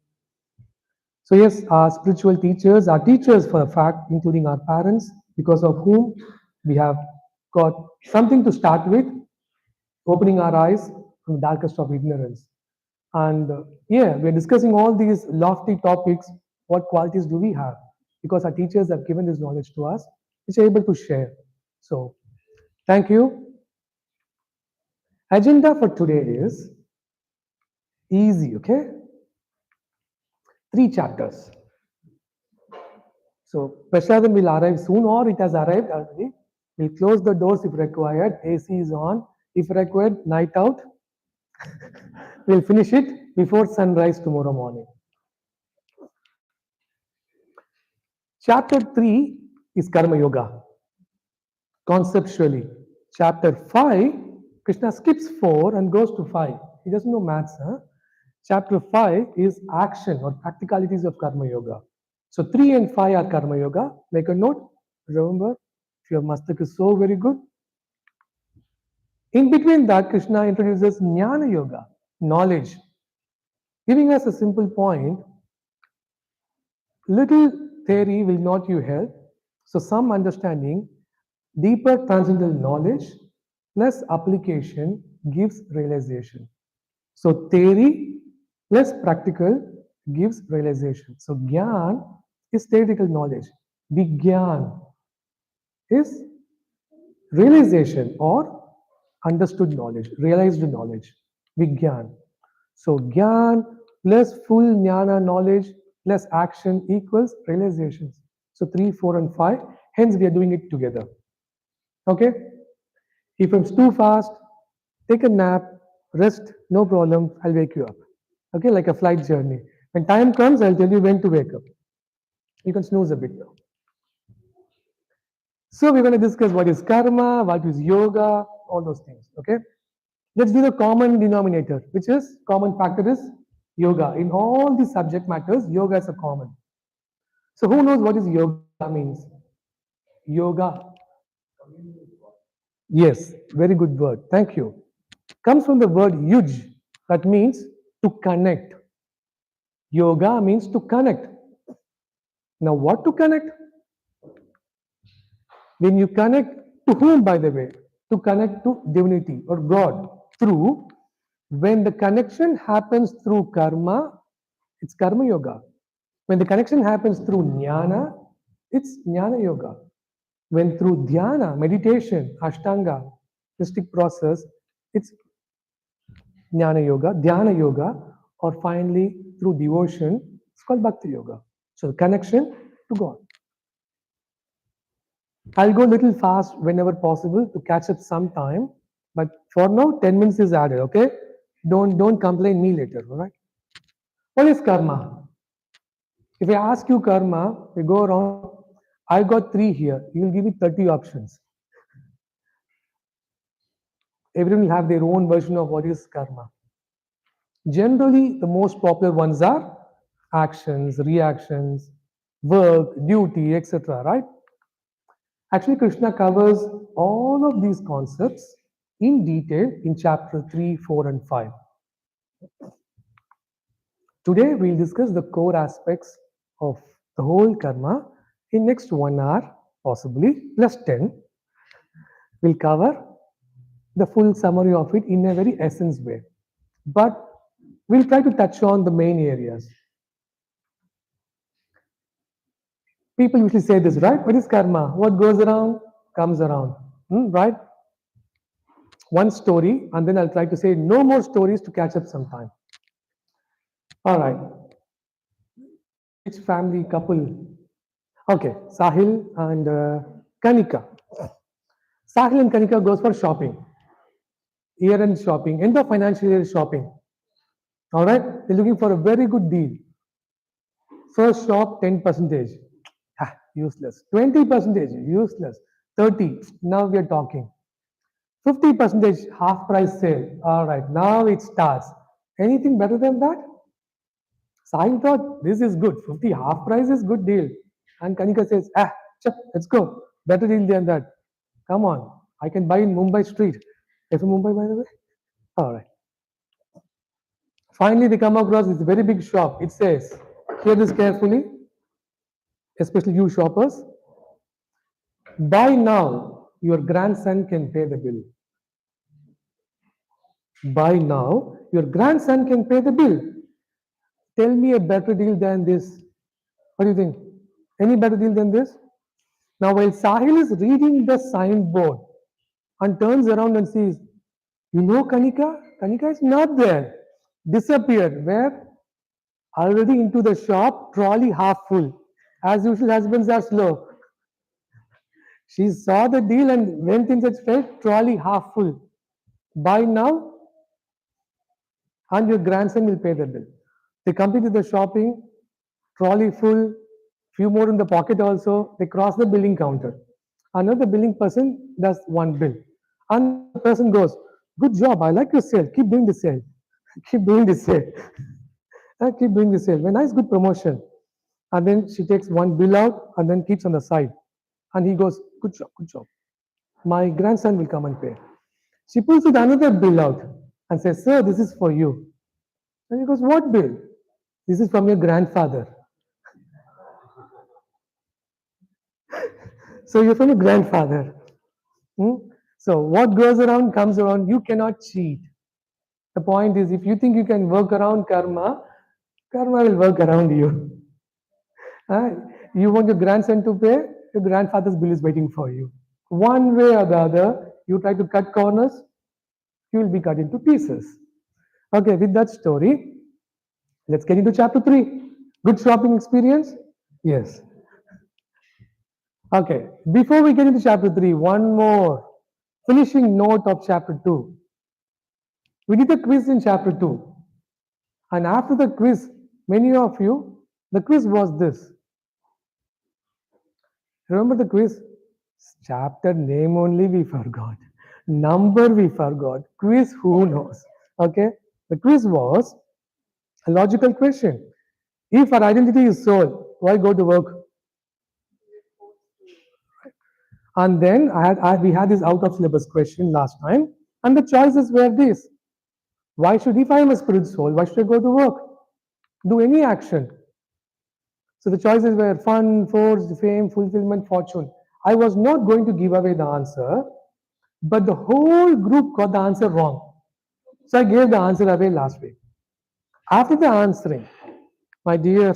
So yes, our spiritual teachers are teachers for a fact, including our parents, because of whom we have got something to start with, opening our eyes from the darkest of ignorance. And yeah, we're discussing all these lofty topics. What qualities do we have? Because our teachers have given this knowledge to us, which are able to share. So, thank you. Agenda for today is easy, okay? 3 chapters. So, Prashadam will arrive soon, or it has arrived already. We'll close the doors if required. AC is on. If required, night out. We'll finish it before sunrise tomorrow morning. Chapter 3 is Karma Yoga. Conceptually. Chapter 5, Krishna skips 4 and goes to 5. He doesn't know maths. Huh? Chapter 5 is action or practicalities of Karma Yoga. So 3 and 5 are Karma Yoga. Make a note. Remember, if your mastak is so very good. In between that, Krishna introduces Jnana Yoga, knowledge, giving us a simple point. Little theory will not you help. So some understanding, deeper transcendental knowledge plus application gives realization. So theory plus practical gives realization. So Gyan is theoretical knowledge. Vigyan is realization or understood knowledge, realized knowledge. Vigyan. So Gyan plus full Jnana knowledge plus action equals realizations. So 3, 4, and 5. Hence we are doing it together. Okay? If it's too fast, take a nap, Rest, no problem, I'll wake you up. Okay, like a flight journey. When time comes, I'll tell you when to wake up. You can snooze a bit now. So we're going to discuss what is karma, what is yoga, all those things. Okay. Let's do the common denominator, which is common factor is yoga. In all these subject matters, yoga is a common. So who knows what is yoga means? Yoga. Yes, very good word. Thank you. Comes from the word yuj, that means to connect. Yoga means to connect. Now, what to connect? When you connect to whom, by the way? To connect to divinity or God through, when the connection happens through karma, it's karma yoga. When the connection happens through jnana, it's jnana yoga. When through dhyana, meditation, ashtanga, mystic process, it's jnana yoga, dhyana yoga, or finally through devotion, it's called bhakti yoga. So the connection to God. I'll go a little fast whenever possible to catch up some time. But for now, 10 minutes is added, okay? Don't complain me later, all right? What is karma? If I ask you karma, we go around, I got 3 here. You will give me 30 options. Everyone will have their own version of what is karma. Generally, the most popular ones are actions, reactions, work, duty, etc. Right? Actually, Krishna covers all of these concepts in detail in chapter 3, 4, and 5. Today, we'll discuss the core aspects of the whole karma in next 1 hour, possibly plus 10. We'll cover the full summary of it in a very essence way. But we'll try to touch on the main areas. People usually say this, right? What is karma? What goes around comes around, right? One story, and then I'll try to say no more stories to catch up some time. All right. Which family couple? Okay, Sahil and Kanika. Sahil and Kanika goes for shopping, year-end shopping, end of financial year shopping. All right, they're looking for a very good deal. First shop, 10 percentage. Useless. 20 percentage, useless. 30, now we are talking. 50 percentage, half price sale. All right, now it starts. Anything better than that? Sahil thought this is good. 50 half price is good deal. And Kanika says, let's go. Better deal than that. Come on. I can buy in Mumbai street. Is it Mumbai, by the way? All right. Finally, they come across this very big shop. It says, hear this carefully, especially you shoppers. Buy now, your grandson can pay the bill. Buy now, your grandson can pay the bill. Tell me a better deal than this. What do you think? Any better deal than this? Now, while Sahil is reading the signboard and turns around and sees, you know Kanika? Kanika is not there. Disappeared. Where? Already into the shop, trolley half full. As usual, husbands are slow. She saw the deal and went inside straight, trolley half full. Buy now, and your grandson will pay the bill. They completed the shopping, trolley full, few more in the pocket also. They cross the billing counter. Another billing person does one bill. And the person goes, good job, I like your sale. Keep doing the sale. Keep doing the sale. Keep doing the sale. Very nice, good promotion. And then she takes one bill out and then keeps on the side. And he goes, good job, good job. My grandson will come and pay. She pulls with another bill out and says, sir, this is for you. And he goes, what bill? This is from your grandfather. So you're from your grandfather. So what goes around comes around. You cannot cheat. The point is, if you think you can work around karma, karma will work around you. You want your grandson to pay, your grandfather's bill is waiting for you. One way or the other, you try to cut corners, you will be cut into pieces. Okay, with that story, let's get into chapter 3. Good shopping experience? Yes. Okay, before we get into chapter 3, one more finishing note of chapter 2. We did the quiz in chapter 2. And after the quiz, many of you, the quiz was this. Remember the quiz? Chapter name only we forgot. Number we forgot. Quiz, who knows? Okay? The quiz was a logical question. If our identity is soul, why go to work? And then we had this out of syllabus question last time, and the choices were this. Why should, if I am a spirit soul, why should I go to work? Do any action. So the choices were fun, force, fame, fulfillment, fortune. I was not going to give away the answer, but the whole group got the answer wrong. So I gave the answer away last week. After the answering, my dear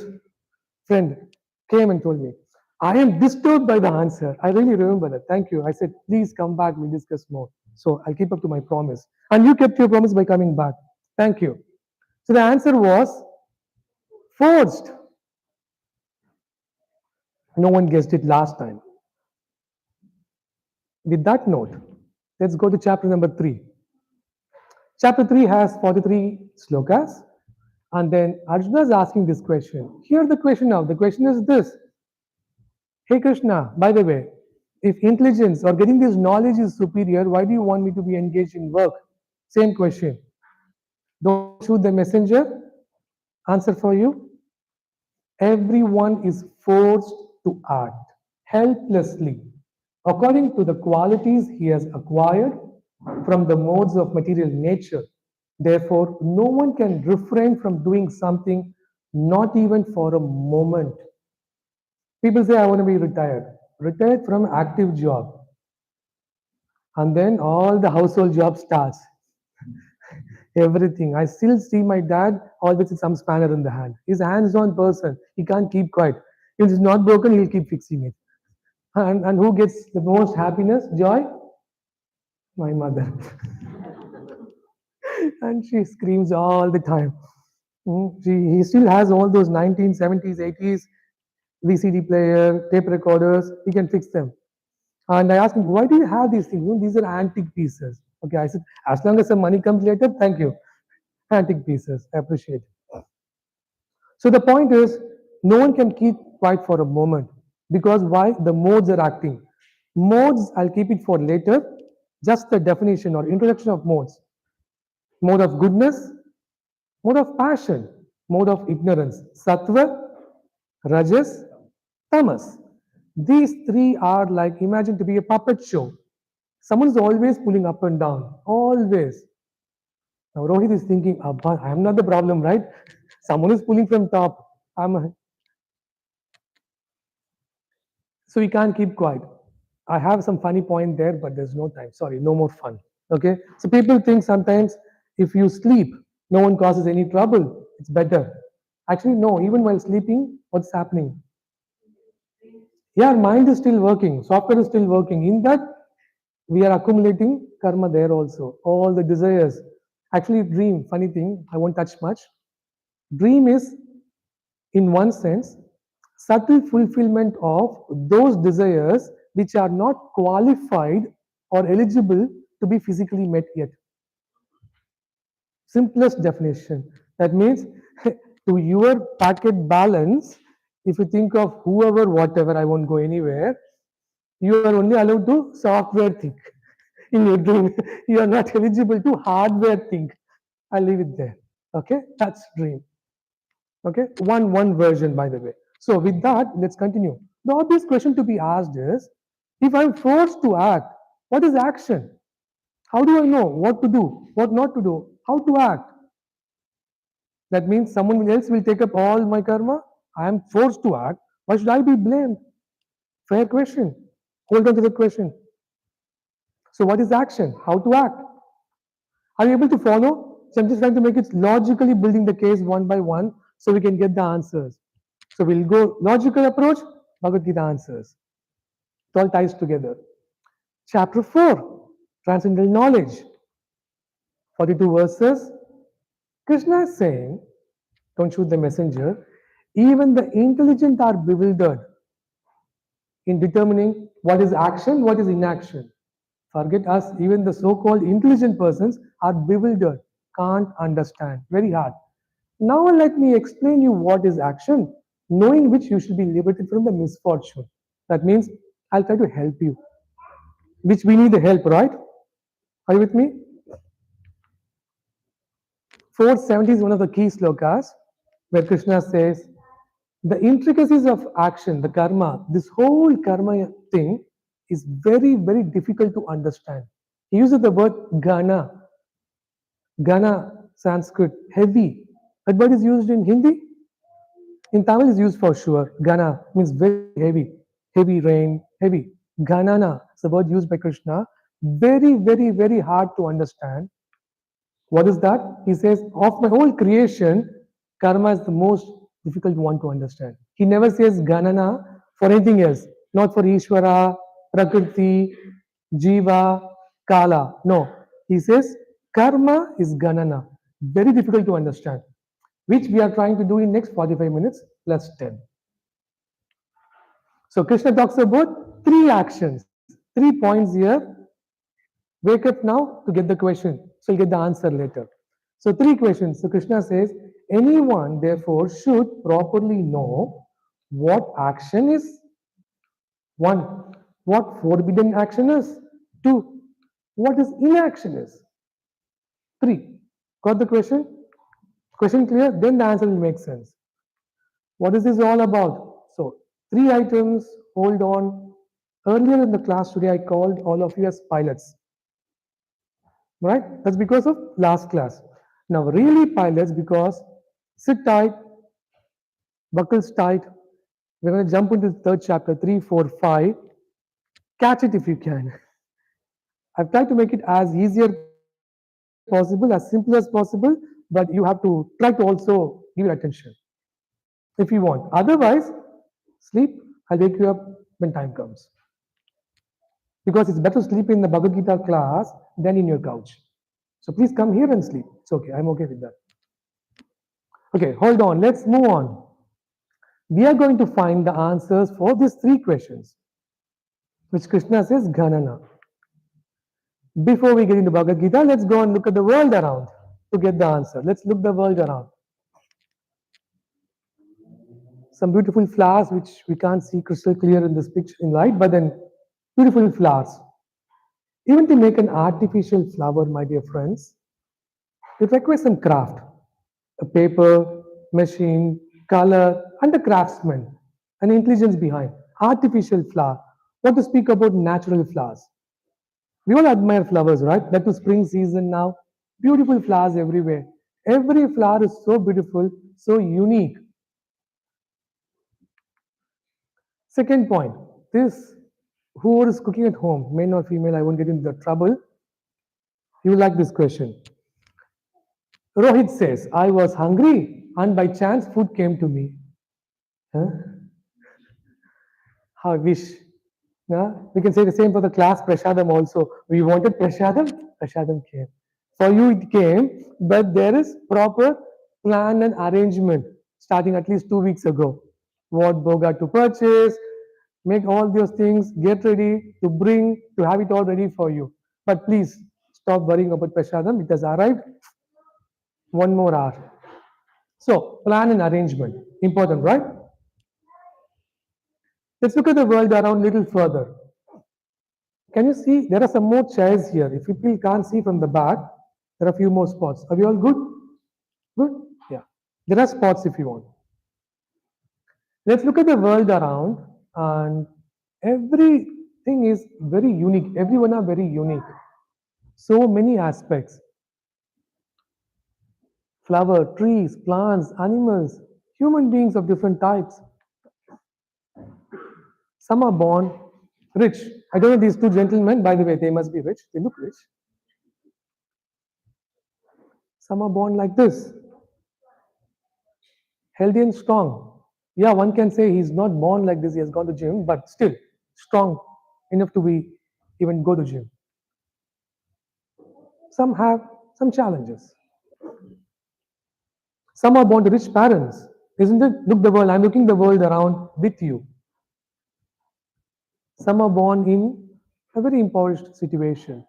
friend came and told me, I am disturbed by the answer. I really remember that. Thank you. I said, please come back, we'll discuss more. So I'll keep up to my promise. And you kept your promise by coming back. Thank you. So the answer was forced. No one guessed it last time. With that note, let's go to chapter number 3. Chapter 3 has 43 slokas. And then Arjuna is asking this question. Here the question now. The question is this. Hey Krishna, by the way, if intelligence or getting this knowledge is superior, why do you want me to be engaged in work? Same question. Don't shoot the messenger. Answer for you. Everyone is forced to act helplessly according to the qualities he has acquired from the modes of material nature. Therefore, no one can refrain from doing something, not even for a moment. People say, I want to be retired. Retired from active job. And then all the household job starts. Everything. I still see my dad always with some spanner in the hand. He's a hands-on person. He can't keep quiet. If it's not broken, he'll keep fixing it. And who gets the most happiness, joy? My mother. And she screams all the time. He still has all those 1970s, 80s VCD player, tape recorders. He can fix them. And I asked him, why do you have these things? These are antique pieces. Okay, I said, as long as the money comes later, thank you. Antique pieces, I appreciate it. So the point is, no one can keep quiet for a moment because why? The modes are acting. Modes, I'll keep it for later. Just the definition or introduction of modes. Mode of goodness, mode of passion, mode of ignorance. Sattva, Rajas, Tamas. These three are like, imagine to be a puppet show. Someone is always pulling up and down, always. Now Rohit is thinking, Abba, I am not the problem, right? Someone is pulling from top. So we can't keep quiet. I have some funny point there, but there's no time. Sorry, no more fun. Okay? So people think sometimes if you sleep, no one causes any trouble. It's better. Actually, no, even while sleeping, what's happening? Yeah, mind is still working, software is still working. In that, we are accumulating karma there also. All the desires. Actually, dream, funny thing, I won't touch much. Dream is, in one sense, subtle fulfillment of those desires which are not qualified or eligible to be physically met yet. Simplest definition. That means to your packet balance, if you think of whoever, whatever, I won't go anywhere, you are only allowed to software think in your dream. You are not eligible to hardware think. I'll leave it there. Okay, that's dream. Okay, one version, by the way. So with that, let's continue. The obvious question to be asked is, if I'm forced to act, what is action? How do I know what to do, what not to do, how to act? That means someone else will take up all my karma. I am forced to act. Why should I be blamed? Fair question. Hold on to the question. So what is action? How to act? Are you able to follow? So I'm just trying to make it logically building the case one by one so we can get the answers. So we'll go logical approach, Bhagavad Gita answers. It all ties together. Chapter 4, Transcendental Knowledge. 42 verses. Krishna is saying, don't shoot the messenger, even the intelligent are bewildered in determining what is action, what is inaction. Forget us, even the so-called intelligent persons are bewildered. can't understand. Very hard. Now let me explain you what is action, knowing which you should be liberated from the misfortune. That means I'll try to help you, which we need the help, right? Are you with me? 470 is one of the key slokas where Krishna says, the intricacies of action, the karma, this whole karma thing is very, very difficult to understand. He uses the word gana, gana, Sanskrit, heavy. That word is used in Hindi. In Tamil, is used for sure. Gana means very heavy, heavy rain, heavy. Ganana is the word used by Krishna. Very, very, very hard to understand. What is that? He says, of my whole creation, karma is the most difficult one to understand. He never says Ganana for anything else, not for Ishvara, Prakriti, Jiva, Kala. No. He says karma is Ganana. Very difficult to understand, which we are trying to do in next 45 minutes plus 10. So Krishna talks about three actions, 3 points here. Wake up now to get the question. So you'll get the answer later. So three questions. So Krishna says, anyone therefore should properly know what action is. One, what forbidden action is. Two, what is inaction is. Three. Got the question? Question clear? Then the answer will make sense. What is this all about? So three items. Hold on. Earlier in the class today, I called all of you as pilots. Right? That's because of last class. Now, really pilots, because sit tight, buckles tight. We're going to jump into the third chapter, 3, 4, 5. Catch it if you can. I've tried to make it as easier possible, as simple as possible, but you have to try to also give your attention if you want. Otherwise, sleep. I'll wake you up when time comes. Because it's better to sleep in the Bhagavad Gita class than in your couch. So please come here and sleep. It's okay. I'm okay with that. Okay, hold on. Let's move on. We are going to find the answers for these three questions, which Krishna says Ganana. Before we get into Bhagavad Gita, let's go and look at the world around to get the answer. Let's look the world around. Some beautiful flowers which we can't see crystal clear in this picture in light, but then beautiful flowers. Even to make an artificial flower, my dear friends, it requires some craft, a paper, machine, color, and a craftsman, an intelligence behind. Artificial flower. What to speak about natural flowers? We all admire flowers, right? That was spring season now. Beautiful flowers everywhere. Every flower is so beautiful, so unique. Second point, this whoever is cooking at home, male or female, I won't get into the trouble. You will like this question. Rohit says, I was hungry and by chance food came to me. Huh? How I wish. Yeah? We can say the same for the class Prashadam also. We wanted Prashadam, Prashadam came. For you it came, but there is proper plan and arrangement starting at least 2 weeks ago. What boga to purchase, make all those things, get ready to bring, to have it all ready for you. But please stop worrying about Prashadam. It has arrived. 1 more hour. So, plan and arrangement. Important, right? Let's look at the world around a little further. Can you see? There are some more chairs here. If people can't see from the back, there are a few more spots. Are we all good? Good? Yeah. There are spots if you want. Let's look at the world around, and everything is very unique. Everyone are very unique. So many aspects. Flower, trees, plants, animals, human beings of different types. Some are born rich. I don't know these two gentlemen, by the way, they must be rich. They look rich. Some are born like this, healthy and strong. Yeah, one can say he's not born like this, he has gone to gym, but still strong enough to be even go to gym. Some have some challenges. Some are born to rich parents, isn't it? Look the world, I'm looking the world around with you. Some are born in a very impoverished situation.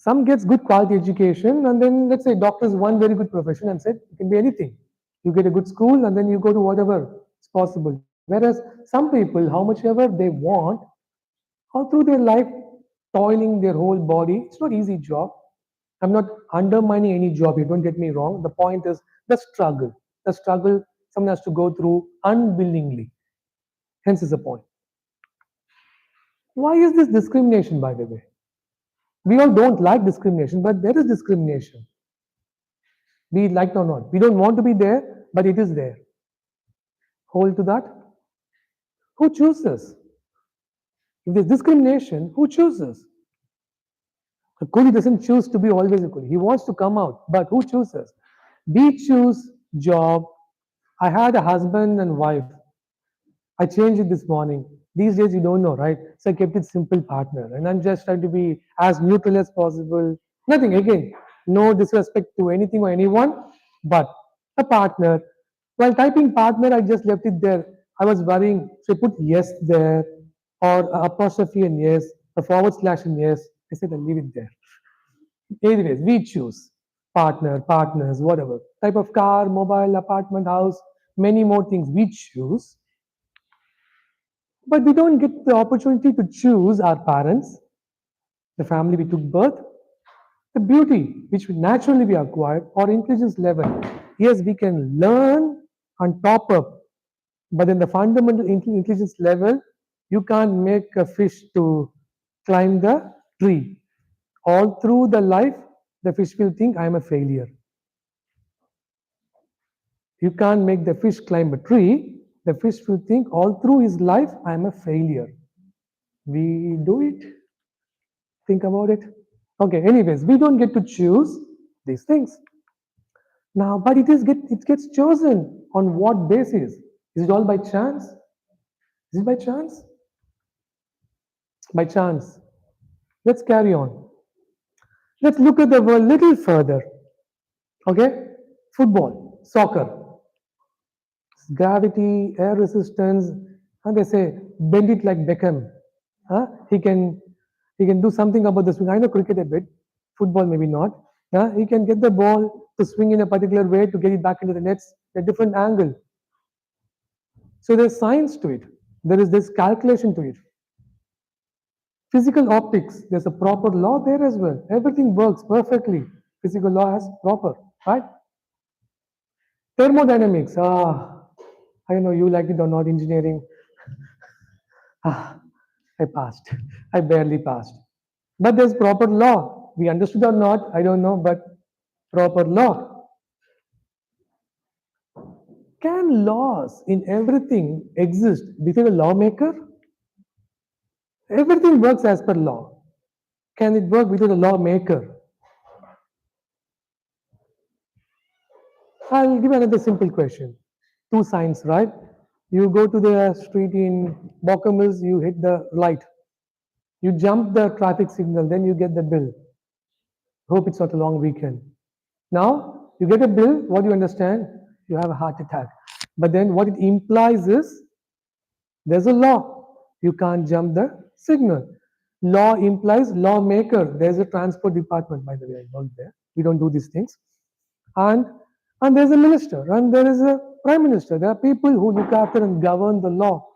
Some gets good quality education, and then let's say doctor is one very good profession, and said it can be anything. You get a good school, and then you go to whatever is possible. Whereas some people, how much ever they want, all through their life, toiling their whole body. It's not easy job. I'm not undermining any job. You don't get me wrong. The point is the struggle. The struggle someone has to go through unwillingly. Hence is the point. Why is this discrimination, by the way? We all don't like discrimination, but there is discrimination. Be it liked or not. We don't want to be there, but it is there. Hold to that. Who chooses? If there's discrimination, who chooses? A coolie doesn't choose to be always a coolie. He wants to come out, but who chooses? We choose job. I had a husband and wife. I changed it this morning. These days you don't know, right? So I kept it simple partner. And I'm just trying to be as neutral as possible. Nothing, again, no disrespect to anything or anyone, but a partner. While typing partner, I just left it there. I was worrying, so I put yes there, or a apostrophe and yes, a forward slash and yes. I said I'll leave it there. Anyways, we choose partner, partners, whatever. Type of car, mobile, apartment, house, many more things we choose. But we don't get the opportunity to choose our parents, the family we took birth, the beauty which naturally we acquired, or intelligence level. Yes, we can learn and top up, but in the fundamental intelligence level, you can't make a fish to climb the tree. All through the life, the fish will think I am a failure. You can't make the fish climb a tree. The fish will think all through his life I am a failure. We do it. Think about it. Okay, anyways, we don't get to choose these things. Now, but it gets chosen on what basis? Is it all by chance? Is it by chance? By chance. Let's carry on. Let's look at the world a little further. Okay? Football, soccer, gravity, air resistance, and they say bend it like Beckham. Huh? He can do something about the swing. I know cricket a bit, football maybe not. He can get the ball to swing in a particular way to get it back into the nets at a different angle. So there's science to it. There is this calculation to it. Physical optics, there's a proper law there as well. Everything works perfectly. Physical law has proper, right? Thermodynamics, I don't know you like it or not, engineering. Ah, I passed. I barely passed. But there's proper law. We understood or not, I don't know, but proper law. Can laws in everything exist without a lawmaker? Everything works as per law. Can it work without a lawmaker? I'll give another simple question. Two signs, right? You go to the street in Bockamills, you hit the light. You jump the traffic signal, then you get the bill. Hope it's not a long weekend. Now, you get a bill, what do you understand? You have a heart attack. But then what it implies is there's a law. You can't jump the signal. Law implies lawmaker. There's a transport department, by the way, I work there. We don't do these things. And and there's a minister, and there is a prime minister. There are people who look after and govern the law.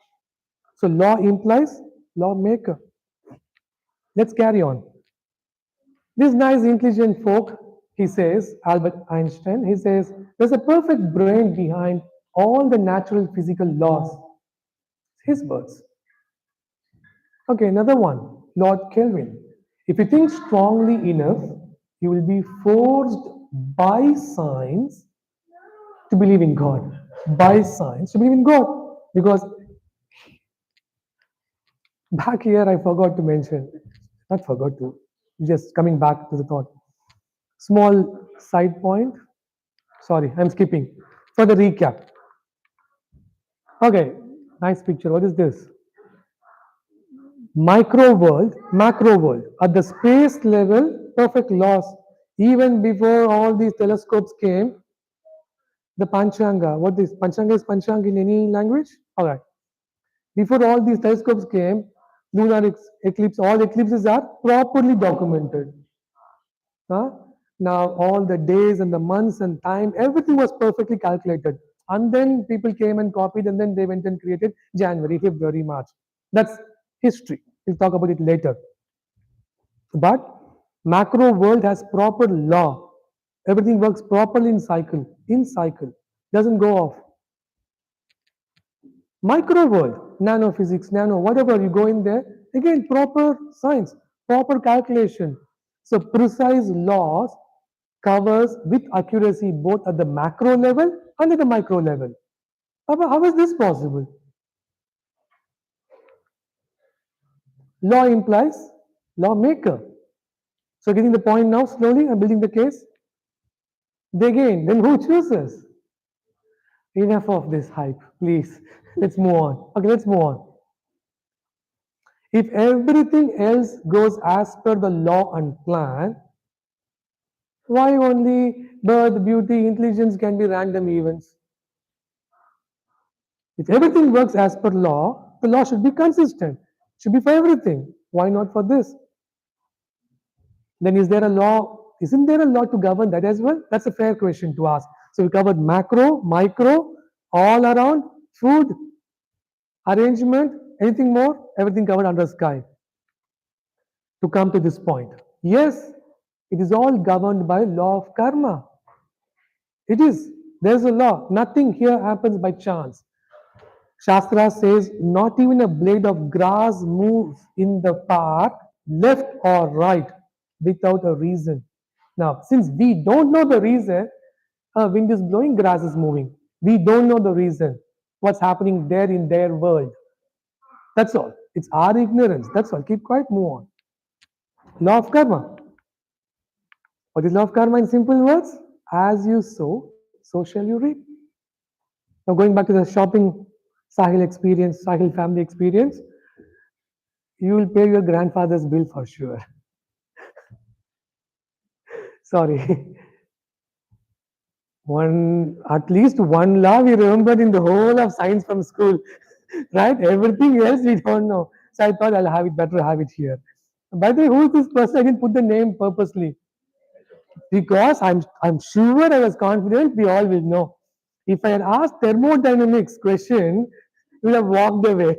So law implies lawmaker. Let's carry on. This nice intelligent folk, he says, Albert Einstein, he says, there's a perfect brain behind all the natural physical laws. His words. Okay, another one, Lord Kelvin. If you think strongly enough, you will be forced by science to believe in God. By science to believe in God. Because back here I forgot to mention, not forgot to, just coming back to the thought. Small side point. Sorry, I'm skipping. For the recap. Okay, nice picture. What is this? Micro world, macro world. At the space level, perfect laws. Even before all these telescopes came, the Panchanga. What is Panchanga? Is Panchanga in any language? All right. Before all these telescopes came, lunar eclipse, all eclipses are properly documented. Huh? Now all the days and the months and time, everything was perfectly calculated. And then people came and copied, and then they went and created January, February, March. That's history. We'll talk about it later. But macro world has proper law. Everything works properly in cycle. In cycle. Doesn't go off. Micro world, nanophysics, nano, whatever you go in there, again proper science, proper calculation. So precise laws covers with accuracy both at the macro level and at the micro level. How is this possible? Law implies lawmaker. So getting the point now slowly, I'm building the case. Then who chooses? Enough of this hype, please. Let's move on. Okay, let's move on. If everything else goes as per the law and plan, why only birth, beauty, intelligence can be random events? If everything works as per law, the law should be consistent. Should be for everything. Why not for this? Then is there a law? Isn't there a law to govern that as well? That's a fair question to ask. So we covered macro, micro, all around, food, arrangement, anything more? Everything covered under sky. To come to this point. Yes, it is all governed by law of karma. It is. There's a law. Nothing here happens by chance. Shastra says not even a blade of grass moves in the park left or right without a reason. Now, since we don't know the reason, wind is blowing, grass is moving. We don't know the reason. What's happening there in their world. That's all. It's our ignorance. That's all. Keep quiet, move on. Law of karma. What is law of karma in simple words? As you sow, so shall you reap. Now, going back to the shopping Sahil experience, Sahil family experience, you will pay your grandfather's bill for sure. Sorry. At least one law we remembered in the whole of science from school, right? Everything else we don't know. So I thought better have it here. By the way, who is this person? I didn't put the name purposely because I'm sure I was confident we all will know. If I had asked thermodynamics question, you would have walked away.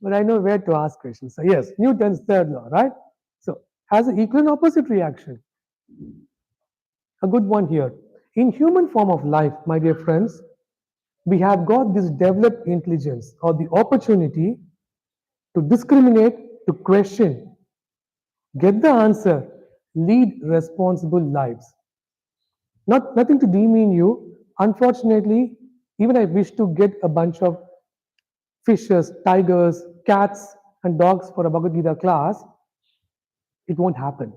But I know where to ask questions. So yes, Newton's third law, right? So has an equal and opposite reaction. A good one here. In human form of life, my dear friends, we have got this developed intelligence or the opportunity to discriminate, to question, get the answer, lead responsible lives. Nothing to demean you. Unfortunately, even I wish to get a bunch of fishes, tigers, cats, and dogs for a Bhagavad Gita class, it won't happen.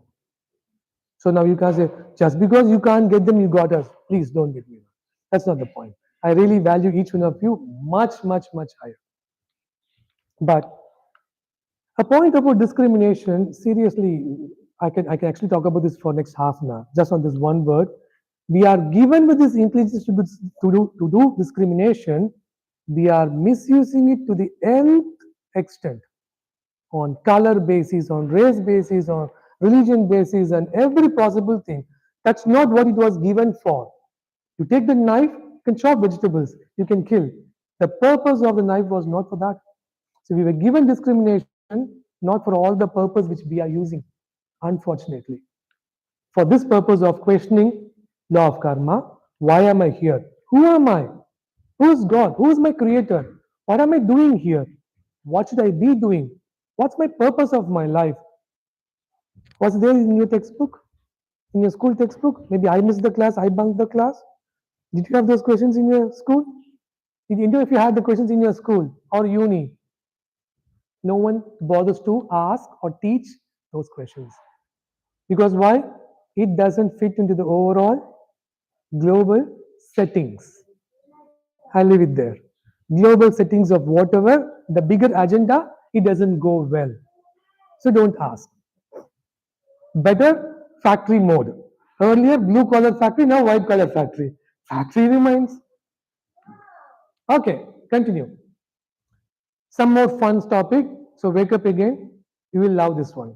So now you can say, just because you can't get them, you got us. Please don't get me wrong. That's not the point. I really value each one of you much, much, much higher. But a point about discrimination, seriously, I can actually talk about this for next half an hour, just on this one word. We are given with this intelligence to do discrimination. We are misusing it to the nth extent on color basis, on race basis, on religion basis, and every possible thing. That's not what it was given for. You take the knife, you can chop vegetables, you can kill. The purpose of the knife was not for that. So we were given discrimination not for all the purpose which we are using, unfortunately. For this purpose of questioning law of karma, why am I here? Who am I? Who is God? Who is my creator? What am I doing here? What should I be doing? What's my purpose of my life? Was there in your textbook? In your school textbook? Maybe I missed the class, I bunked the class. Did you have those questions in your school? Did you know if you had the questions in your school or uni? No one bothers to ask or teach those questions. Because why? It doesn't fit into the overall global settings. I'll leave it there. Global settings of whatever, the bigger agenda, it doesn't go well. So don't ask. Better factory mode. Earlier blue collar factory, now white collar factory. Factory remains. Okay, continue. Some more fun topic. So wake up again. You will love this one.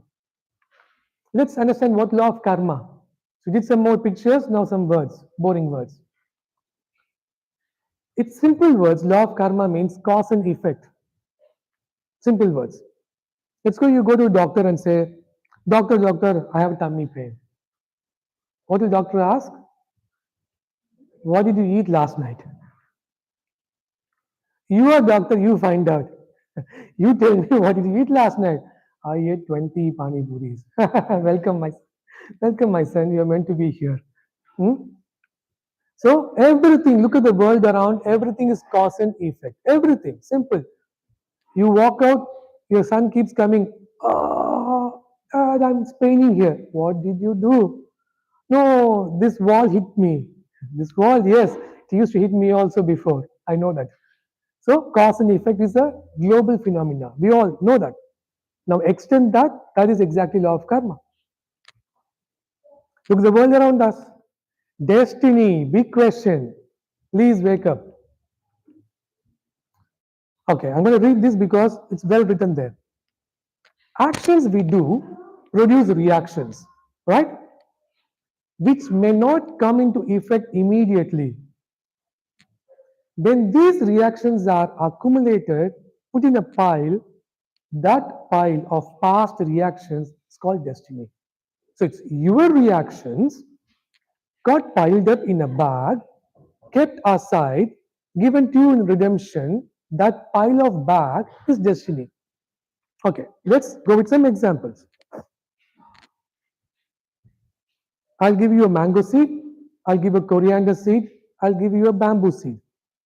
Let's understand what law of karma. So we did some more pictures, now some words, boring words. It's simple words. Law of karma means cause and effect. Simple words. Let's go, you go to a doctor and say, doctor, I have tummy pain. What will doctor ask? What did you eat last night? You are doctor, you find out. You tell me what did you eat last night? I ate 20 pani puris. Welcome, my son. You are meant to be here. Hmm? So everything, look at the world around, everything is cause and effect. Everything, simple. You walk out, your son keeps coming. Oh, I'm paining here. What did you do? No, this wall hit me. This wall, yes, it used to hit me also before. I know that. So cause and effect is a global phenomena. We all know that. Now extend that, that is exactly law of karma. Look at the world around us. Destiny, big question. Please wake up. Okay, I'm going to read this because it's well written there. Actions we do produce reactions, right? Which may not come into effect immediately. When these reactions are accumulated, put in a pile, that pile of past reactions is called destiny. So it's your reactions got piled up in a bag, kept aside, given to you in redemption. That pile of bag is destiny. Okay, let's go with some examples. I'll give you a mango seed, I'll give a coriander seed, I'll give you a bamboo seed.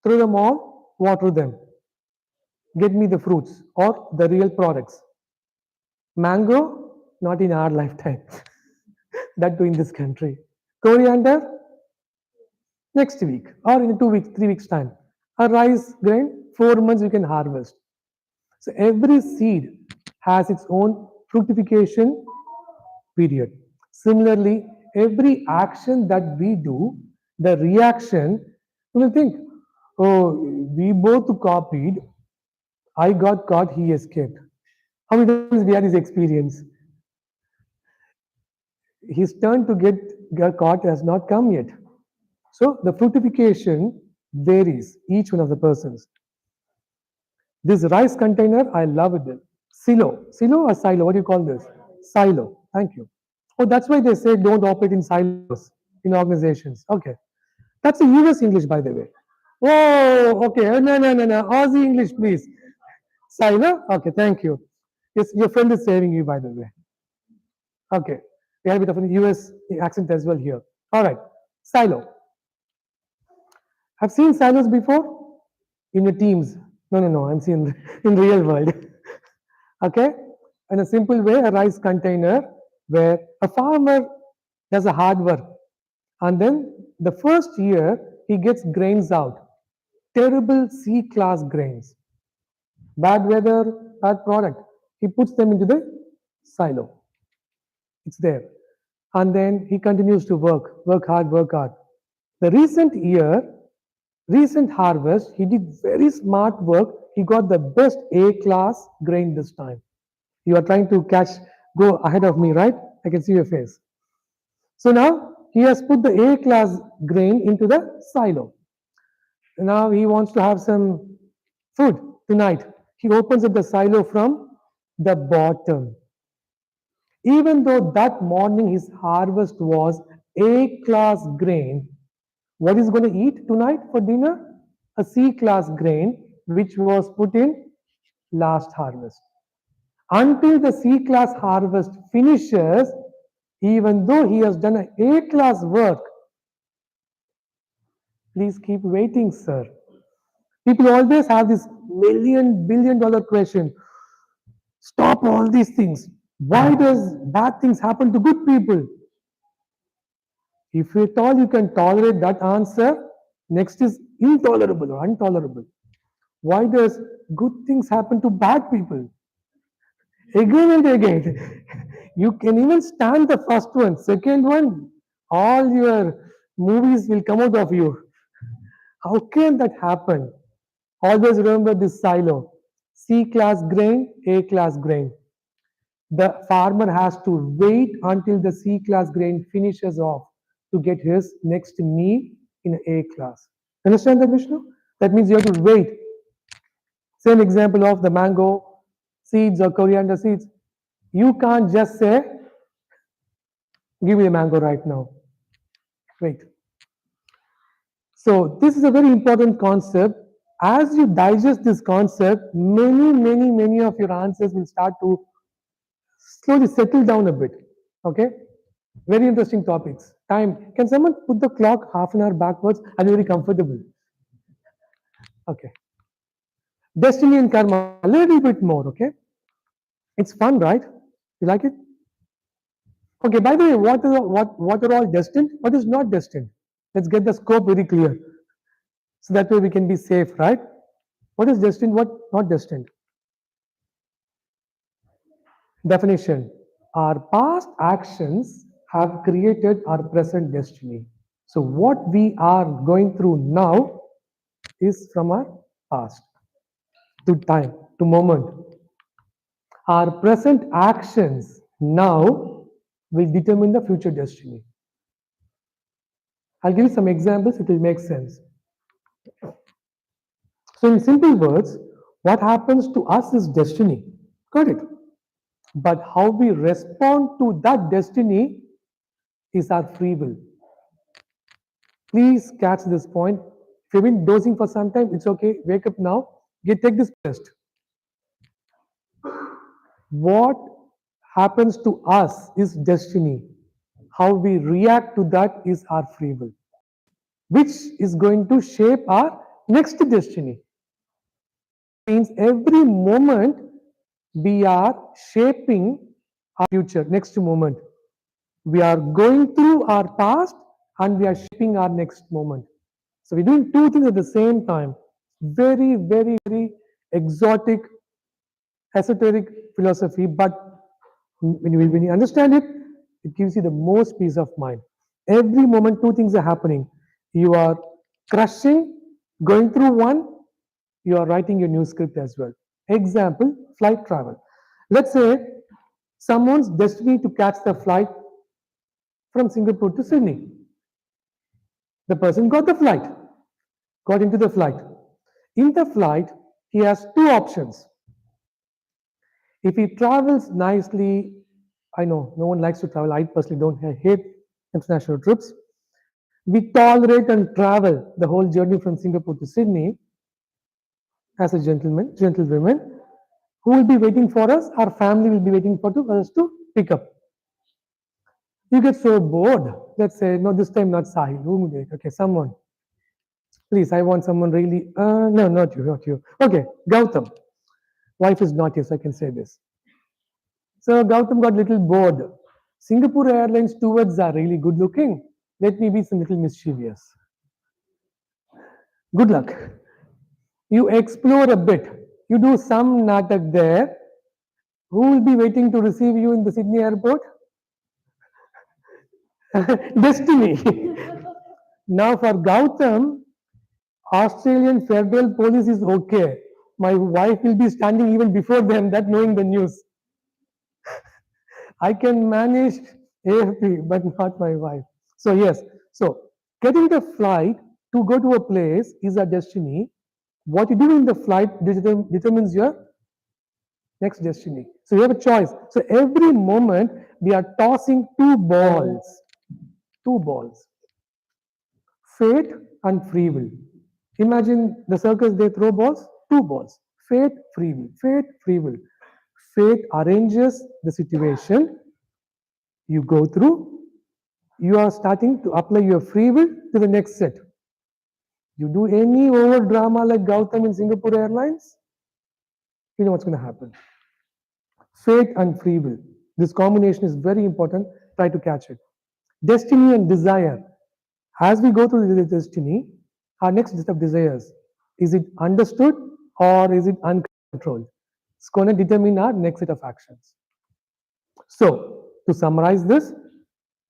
Throw them all, water them. Get me the fruits or the real products. Mango, not in our lifetime. That too in this country. Coriander, next week or in 2 weeks, 3 weeks time. A rice grain, 4 months you can harvest. So every seed has its own fructification period. Similarly, every action that we do, the reaction, you will think, oh, we both copied. I got caught, he escaped. How many times we had this experience? His turn to get caught has not come yet. So the fructification varies, each one of the persons. This rice container, I love it. Silo or silo? What do you call this? Silo. Thank you. Oh, that's why they say don't operate in silos in organizations. Okay. That's a US English, by the way. Oh, okay. No. Aussie English, please. Silo? Okay, thank you. Yes, your friend is saving you, by the way. Okay. We have a bit of a US accent as well here. All right. Silo. I've seen silos before in your teams. No. I'm seeing in real world. Okay. In a simple way, a rice container where a farmer does a hard work, and then the first year he gets grains out. Terrible C class grains. Bad weather, bad product. He puts them into the silo. It's there. And then he continues to work hard, work hard. The recent harvest, he did very smart work. He got the best A class grain this time. You are trying to go ahead of me, right? I can see your face. So now he has put the A class grain into the silo. Now he wants to have some food tonight. He opens up the silo from the bottom. Even though that morning his harvest was A class grain, what is going to eat tonight for dinner? A C class grain which was put in last harvest. Until the C class harvest finishes, even though he has done an A class work, please keep waiting, sir. People always have this $1 billion question. Stop all these things. Why does bad things happen to good people? If at all you can tolerate that answer, next is intolerable or intolerable. Why does good things happen to bad people? Again and again. You can even stand the first one. Second one, all your movies will come out of you. How can that happen? Always remember this silo. C class grain, A class grain. The farmer has to wait until the C class grain finishes off to get his next meal in A class. Understand that, Vishnu? That means you have to wait. Same example of the mango seeds or coriander seeds. You can't just say, give me a mango right now. Wait. So this is a very important concept. As you digest this concept, many of your answers will start to slowly settle down a bit. Okay? Very interesting topics. Time. Can someone put the clock half an hour backwards? I'll be very comfortable. Okay. Destiny and karma, a little bit more. Okay. It's fun, right? You like it? Okay. By the way, what are all destined? What is not destined? Let's get the scope very clear. So that way we can be safe, right? What is destined? What not destined? Definition. Our past actions have created our present destiny. So what we are going through now is from our past to time to moment. Our present actions now will determine the future destiny. I'll give you some examples, it will make sense. So, in simple words, what happens to us is destiny. Got it? But how we respond to that destiny is our free will. Please catch this point. If you've been dozing for some time, it's okay. Wake up now. Take this test. What happens to us is destiny. How we react to that is our free will, which is going to shape our next destiny. Means every moment we are shaping our future, next moment. We are going through our past and we are shaping our next moment. So we're doing two things at the same time. Very exotic, esoteric philosophy, but when you understand it, it gives you the most peace of mind. Every moment, two things are happening. You are crushing, going through one, you are writing your new script as well. Example, flight travel. Let's say someone's destiny to catch the flight from Singapore to Sydney. The person got the flight, got into the flight. In the flight, he has two options. If he travels nicely, I know no one likes to travel. I personally don't. I hate international trips. We tolerate and travel the whole journey from Singapore to Sydney as a gentlewoman, who will be waiting for us. Our family will be waiting for us to pick up. You get so bored. Let's say, no, this time not Sahil. Who will wait? Okay, someone. Please, I want someone really. No, not you, not you. Okay, Gautam. Wife is not here, so I can say this. So Gautam got a little bored. Singapore Airlines stewards are really good looking. Let me be some little mischievous. Good luck. You explore a bit. You do some natak there. Who will be waiting to receive you in the Sydney airport? Destiny. Now for Gautam, Australian Federal Police is okay. My wife will be standing even before them, that knowing the news. I can manage AFP, but not my wife. So yes, so getting the flight to go to a place is a destiny. What you do in the flight determines your next destiny. So you have a choice. So every moment we are tossing two balls. Two balls. Fate and free will. Imagine the circus, they throw balls, two balls. Fate, free will. Fate, free will. Fate arranges the situation you go through. You are starting to apply your free will to the next set. You do any over drama like Gautam in Singapore Airlines, you know what's going to happen. Fate and free will. This combination is very important. Try to catch it. Destiny and desire. As we go through the destiny, our next list of desires, is it understood or is it uncontrolled? It's going to determine our next set of actions. So, to summarize this,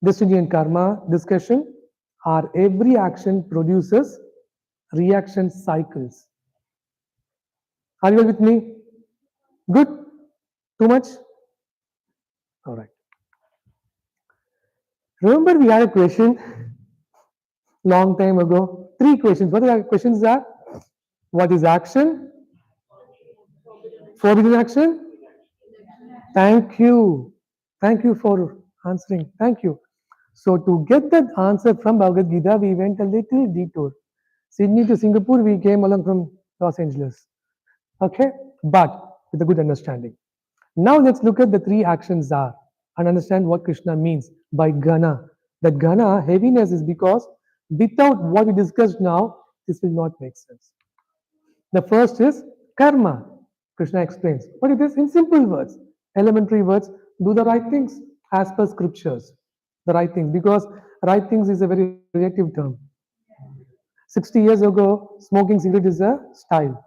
destiny and karma discussion, our every action produces reaction cycles. Are you with me? Good? Too much? All right. Remember we had a question long time ago. Three questions. What are the questions are? What is action? Forbidden action? Thank you. Thank you for answering. Thank you. So to get that answer from Bhagavad Gita, we went a little detour. Sydney to Singapore, we came along from Los Angeles. Okay? But with a good understanding. Now let's look at the three actions are and understand what Krishna means by Gana. That Gana, heaviness, is because without what we discussed now, this will not make sense. The first is karma. Krishna explains. What it is in simple words, elementary words, do the right things as per scriptures. The right things, because right things is a very relative term. 60 years ago, smoking cigarette is a style.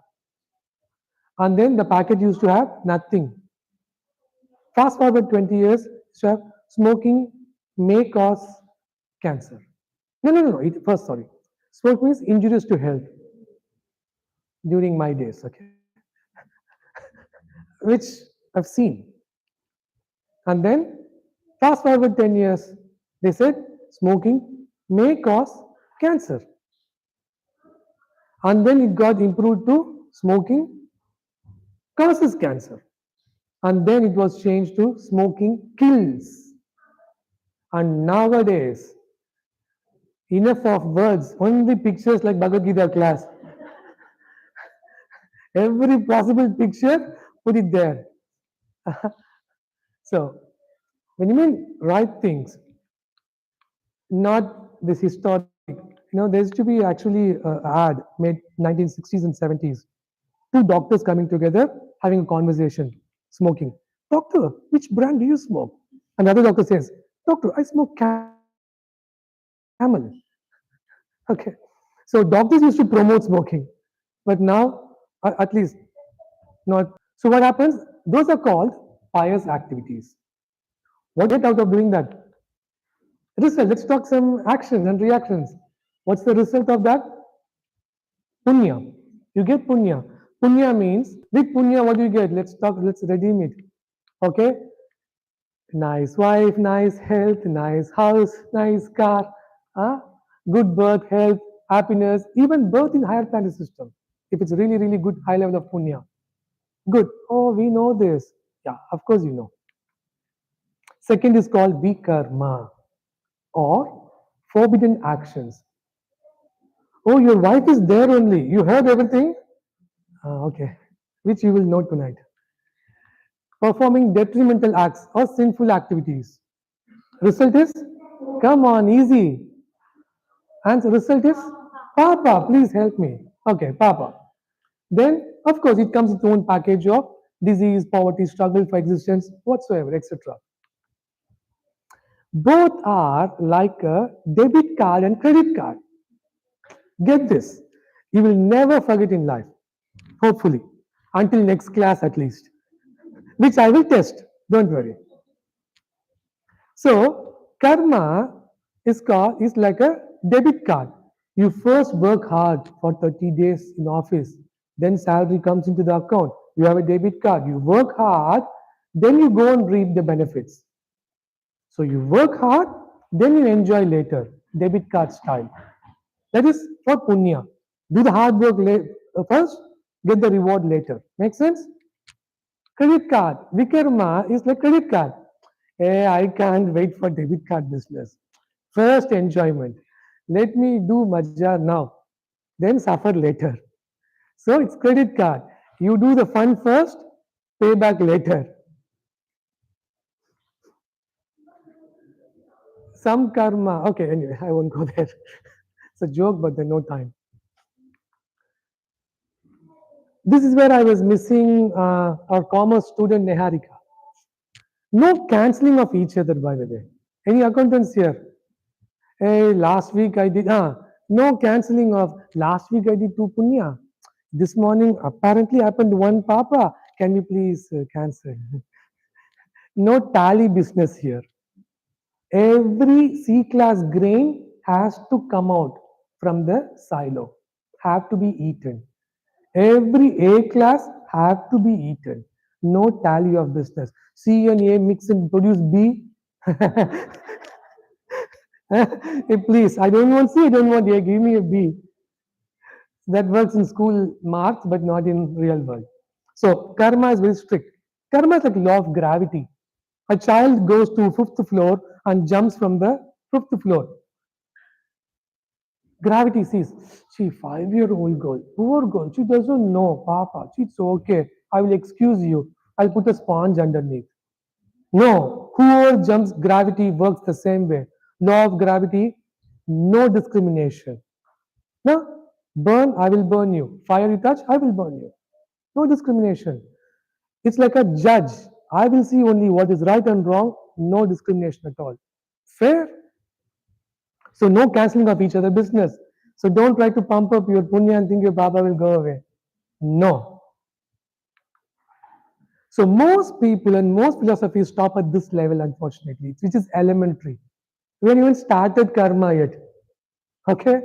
And then the packet used to have nothing. Fast forward 20 years, smoking may cause cancer. No. First, sorry. Smoking is injurious to health during my days, okay? Which I've seen. And then, fast forward 10 years, they said smoking may cause cancer. And then it got improved to smoking causes cancer. And then it was changed to smoking kills. And nowadays, enough of words, only pictures like Bhagavad Gita class. Every possible picture, put it there. So, when you mean right things, not this historic, there used to be actually an ad made 1960s and 70s. Two doctors coming together, having a conversation, smoking. Doctor, which brand do you smoke? Another doctor says, Doctor, I smoke Camel. Okay. So doctors used to promote smoking, but now, at least, not. So what happens? Those are called pious activities. What do you get out of doing that? Result. Let's talk some actions and reactions. What's the result of that? Punya. You get punya. Punya means, with punya, what do you get? Let's talk, let's redeem it. Okay? Nice wife, nice health, nice house, nice car, huh? Good birth, health, happiness, even birth in higher planet system. If it's really, really good, high level of punya. Good. Oh, we know this. Yeah, of course you know. Second is called vikarma or forbidden actions. Oh, your wife is there only. You heard everything? Okay. Which you will know tonight. Performing detrimental acts or sinful activities. Result is, come on, easy. And the result is, Papa, please help me. Okay, Papa. Then, of course, it comes with its own package of disease, poverty, struggle for existence, whatsoever, etc. Both are like a debit card and credit card. Get this. You will never forget in life, hopefully, until next class at least, which I will test. Don't worry. So, karma is like a debit card. You first work hard for 30 days in office, then salary comes into the account. You have a debit card. You work hard, then you go and reap the benefits. So you work hard, then you enjoy later. Debit card style. That is for punya. Do the hard work first, get the reward later. Make sense? Credit card. Vikarma is like credit card. Hey, I can't wait for debit card business. First enjoyment. Let me do majja now, then suffer later. So it's credit card. You do the fun first, pay back later. Some karma. Okay, anyway, I won't go there. It's a joke, but there's no time. This is where I was missing our commerce student Neharika. No cancelling of each other, by the way. Any accountants here? Hey, last week I did, no cancelling of last week I did two punya. This morning apparently happened one papa. Can you please cancel? No tally business here. Every C class grain has to come out from the silo, have to be eaten. Every A class have to be eaten. No tally of business. C and A mix and produce B. Hey, please, I don't want C, I don't want A, give me a B. That works in school marks, but not in real world. So karma is very strict. Karma is like law of gravity. A child goes to fifth floor and jumps from the fifth floor. Gravity sees, she 5-year-old girl, poor girl, she doesn't know, Papa, it's okay. I will excuse you. I'll put a sponge underneath. No, whoever jumps, gravity works the same way. Law of gravity, no discrimination. No, burn, I will burn you. Fire you touch, I will burn you. No discrimination. It's like a judge. I will see only what is right and wrong, no discrimination at all. Fair? So no cancelling of each other business. So don't try to pump up your punya and think your baba will go away. No. So most people and most philosophies stop at this level, unfortunately, which is elementary. We haven't even started karma yet. Okay?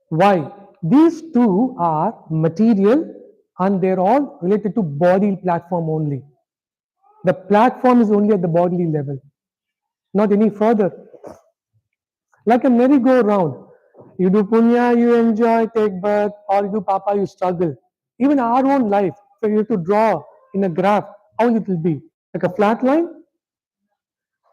Why? These two are material and they're all related to body platform only. The platform is only at the bodily level, not any further. Like a merry-go-round. You do punya, you enjoy, take birth, or you do papa, you struggle. Even our own life, so you have to draw in a graph how it will be. Like a flat line,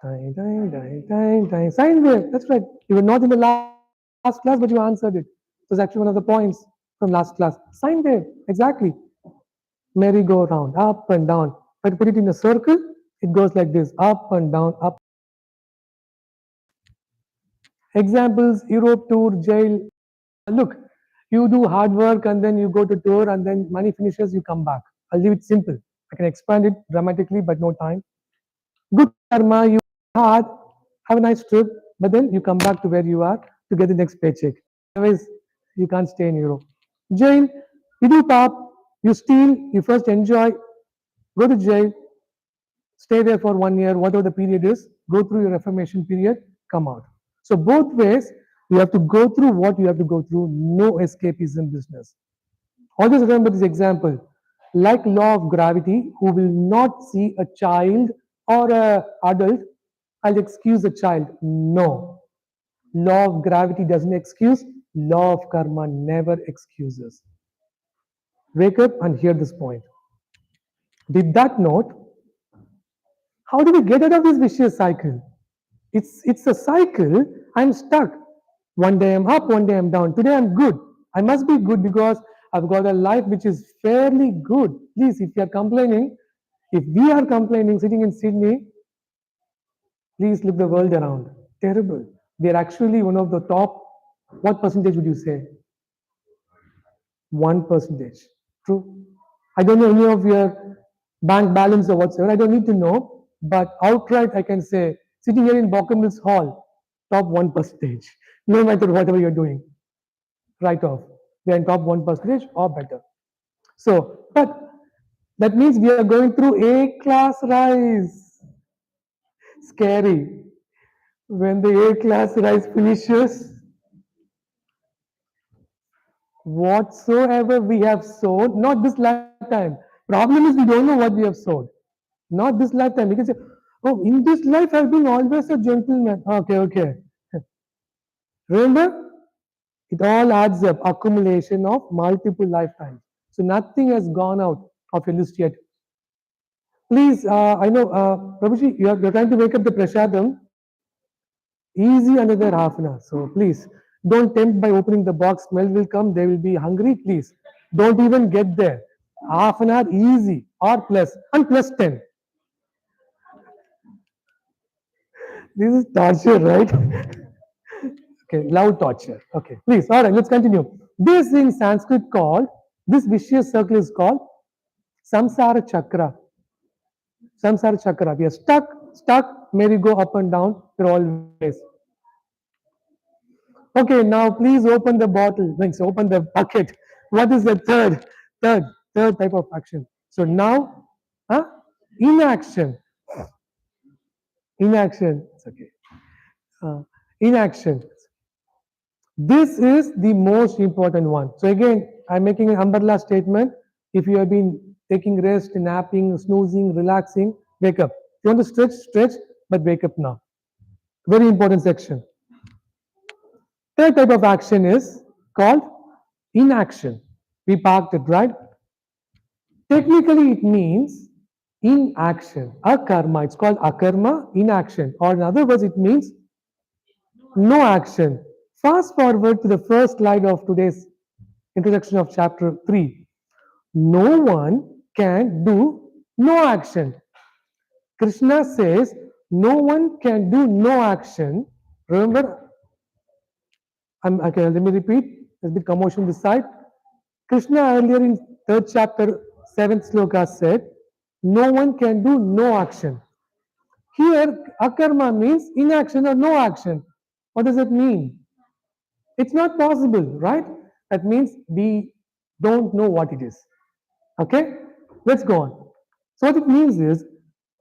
sine wave. That's right. You were not in the last class, but you answered it. It was actually one of the points from last class. Sine wave, exactly. Merry-go-round, up and down. But put it in a circle, it goes like this, up and down, up. Examples, Europe tour, jail. Look, you do hard work and then you go to tour and then money finishes, you come back. I'll leave it simple. I can expand it dramatically, but no time. Good karma, you hard, have a nice trip, but then you come back to where you are to get the next paycheck. Otherwise, you can't stay in Europe. Jail, you do pop, you steal, you first enjoy, go to jail, stay there for 1 year, whatever the period is, go through your reformation period, come out. So both ways, you have to go through what you have to go through, no escapism business. Always remember this example. Like law of gravity, who will not see a child or a adult, I'll excuse a child. No. Law of gravity doesn't excuse, law of karma never excuses. Wake up and hear this point. With that note, how do we get out of this vicious cycle? It's a cycle. I'm stuck. One day I'm up, one day I'm down. Today I'm good. I must be good because I've got a life which is fairly good. Please, if you are complaining, if we are complaining sitting in Sydney, please look the world around. Terrible. We are actually one of the top. What percentage would you say? 1%. True. I don't know any of your bank balance or whatsoever. I don't need to know. But outright, I can say, sitting here in Bockham Mills Hall, top 1%. No matter whatever you're doing, right off. We are in top 1% or better. So, but that means we are going through A class rise. Scary. When the A class rise finishes, whatsoever we have sowed, not this lifetime. Problem is we don't know what we have sowed. Not this lifetime. We can say, oh, in this life I've been always a gentleman. Okay, okay. Remember, it all adds up, accumulation of multiple lifetimes. So nothing has gone out of your list yet. Please, I know, Prabhuji, you're trying to wake up the prasadam. Easy another half an hour. So please, don't tempt by opening the box. Smell will come. They will be hungry. Please, don't even get there. Half an hour, easy or plus, and plus 10. This is torture, right? Okay, loud torture. Okay, please. All right, let's continue. This in Sanskrit called, this vicious circle is called samsara chakra. Samsara chakra. We are stuck, merry go up and down. We're always. Okay, now please open the bottle. Means open the bucket. What is the third, third type of action? So now, huh? Inaction. Inaction. It's okay. Inaction. This is the most important one. So again, I'm making an umbrella statement. If you have been taking rest, napping, snoozing, relaxing, wake up. You want to stretch, stretch, but wake up now. Very important section. Third type of action is called inaction. We parked it, right? Technically, it means inaction. Akarma. It's called akarma, inaction. Or in other words, it means no action. Fast forward to the first slide of today's introduction of chapter 3. No one can do no action. Krishna says no one can do no action. Remember, okay, let me repeat. There's a bit commotion this side. Krishna earlier in third chapter, seventh sloka said, no one can do no action. Here, akarma means inaction or no action. What does it mean? It's not possible, right? That means we don't know what it is. Okay? Let's go on. So, what it means is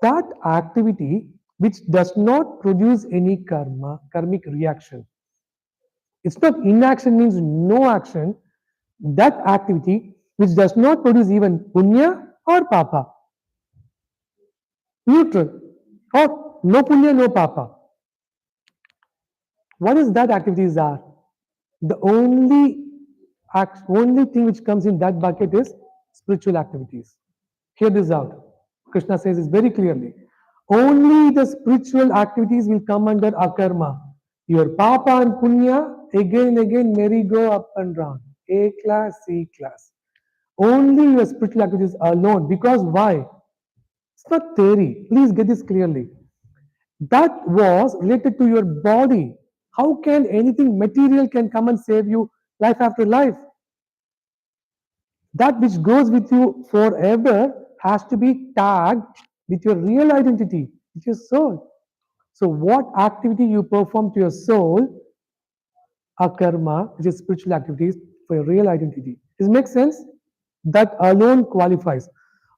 that activity which does not produce any karmic reaction. It's not inaction means no action. That activity which does not produce even punya or papa. Neutral. Or no punya, no papa. What is that activities are? The only thing which comes in that bucket is spiritual activities. Hear this out. Krishna says this very clearly. Only the spiritual activities will come under akarma. Your papa and punya again and again merry go up and down. A class, C class. Only your spiritual activities alone. Because why? It's not theory. Please get this clearly. That was related to your body. How can anything material can come and save you life after life? That which goes with you forever has to be tagged with your real identity, with your soul. So, what activity you perform to your soul are karma, which is spiritual activities for your real identity. Does it make sense? That alone qualifies.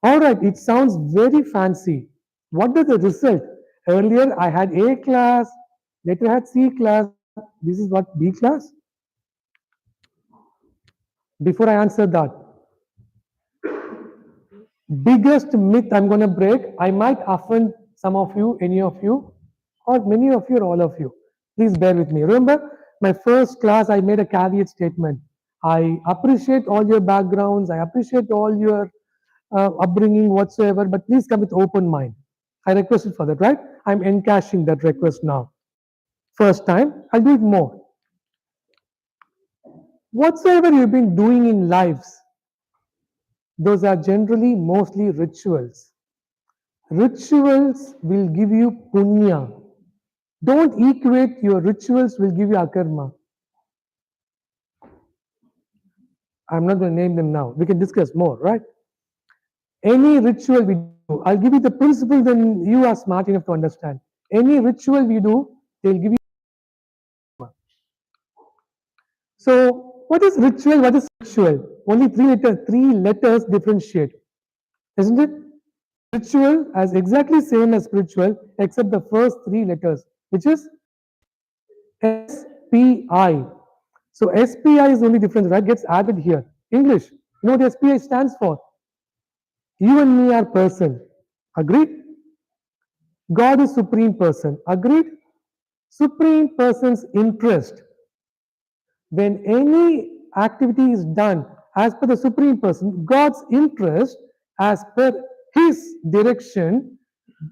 All right, it sounds very fancy. What is the result? Earlier I had A class, later I had C class. This is what B class? Before I answer that, biggest myth I'm going to break. I might offend some of you, any of you, or many of you, or all of you. Please bear with me. Remember, my first class, I made a caveat statement. I appreciate all your backgrounds, I appreciate all your upbringing whatsoever, but please come with open mind. I requested for that, right? I'm encashing that request now. First time, I'll do it more. Whatsoever you've been doing in lives, those are generally mostly rituals. Rituals will give you punya. Don't equate your rituals will give you akarma. I'm not going to name them now. We can discuss more, right? Any ritual we do, I'll give you the principle, then you are smart enough to understand. Any ritual we do, they'll give you. So, what is ritual? What is ritual? Only three letters differentiate, isn't it? Ritual as exactly same as spiritual, except the first three letters, which is SPI. So SPI is the only difference, right? Gets added here. English. You know what SPI stands for? You and me are person. Agreed? God is supreme person. Agreed? Supreme person's interest. When any activity is done as per the supreme person, God's interest, as per his direction,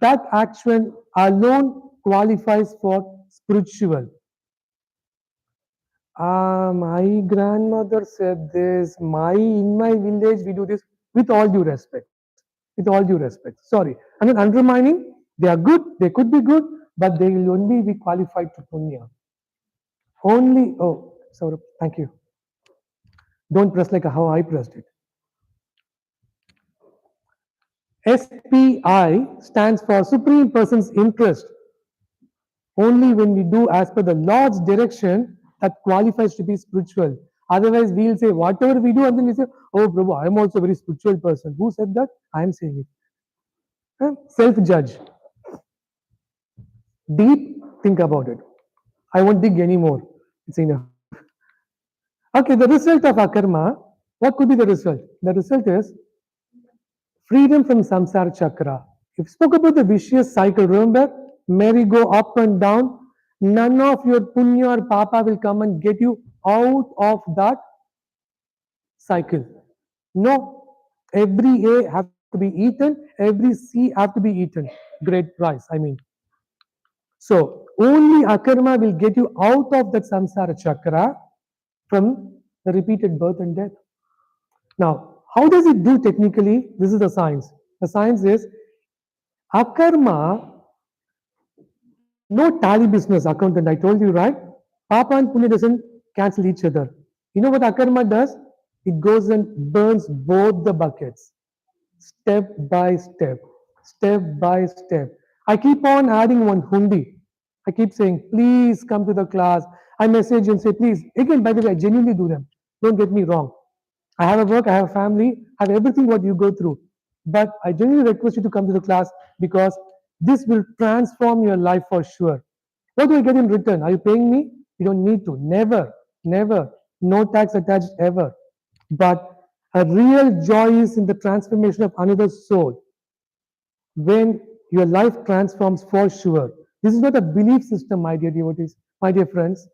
that action alone qualifies for spiritual. My grandmother said this. In my village we do this. With all due respect, with all due respect. Sorry, I'm not undermining. They are good. They could be good, but they will only be qualified to punya. Only. Oh, sorry. Thank you. Don't press like how I pressed it. SPI stands for Supreme Person's Interest. Only when we do as per the Lord's direction, that qualifies to be spiritual. Otherwise, we'll say whatever we do, and then we say, "Oh, Prabhu, I am also a very spiritual person." Who said that? I am saying it. Self-judge. Deep, think about it. I won't dig anymore. It's enough. Okay, the result of akarma, what could be the result? The result is freedom from samsara chakra. If spoke about the vicious cycle, remember, merry go up and down. None of your punya or papa will come and get you out of that cycle. No, every A have to be eaten, every C have to be eaten. Great price, I mean. So only akarma will get you out of that samsara chakra from the repeated birth and death. Now, how does it do technically? This is the science. The science is akarma, no tally business accountant. I told you, right? Papa and Punya doesn't cancel each other. You know what akarma does? It goes and burns both the buckets, step by step, step by step. I keep on adding one hundi. I keep saying, please come to the class. I message and say, please. Again, by the way, I genuinely do them. Don't get me wrong. I have a work, I have a family, I have everything what you go through. But I genuinely request you to come to the class because this will transform your life for sure. What do I get in return? Are you paying me? You don't need to. Never, never. No tax attached ever. But a real joy is in the transformation of another soul when your life transforms for sure. This is not a belief system, my dear devotees, my dear friends.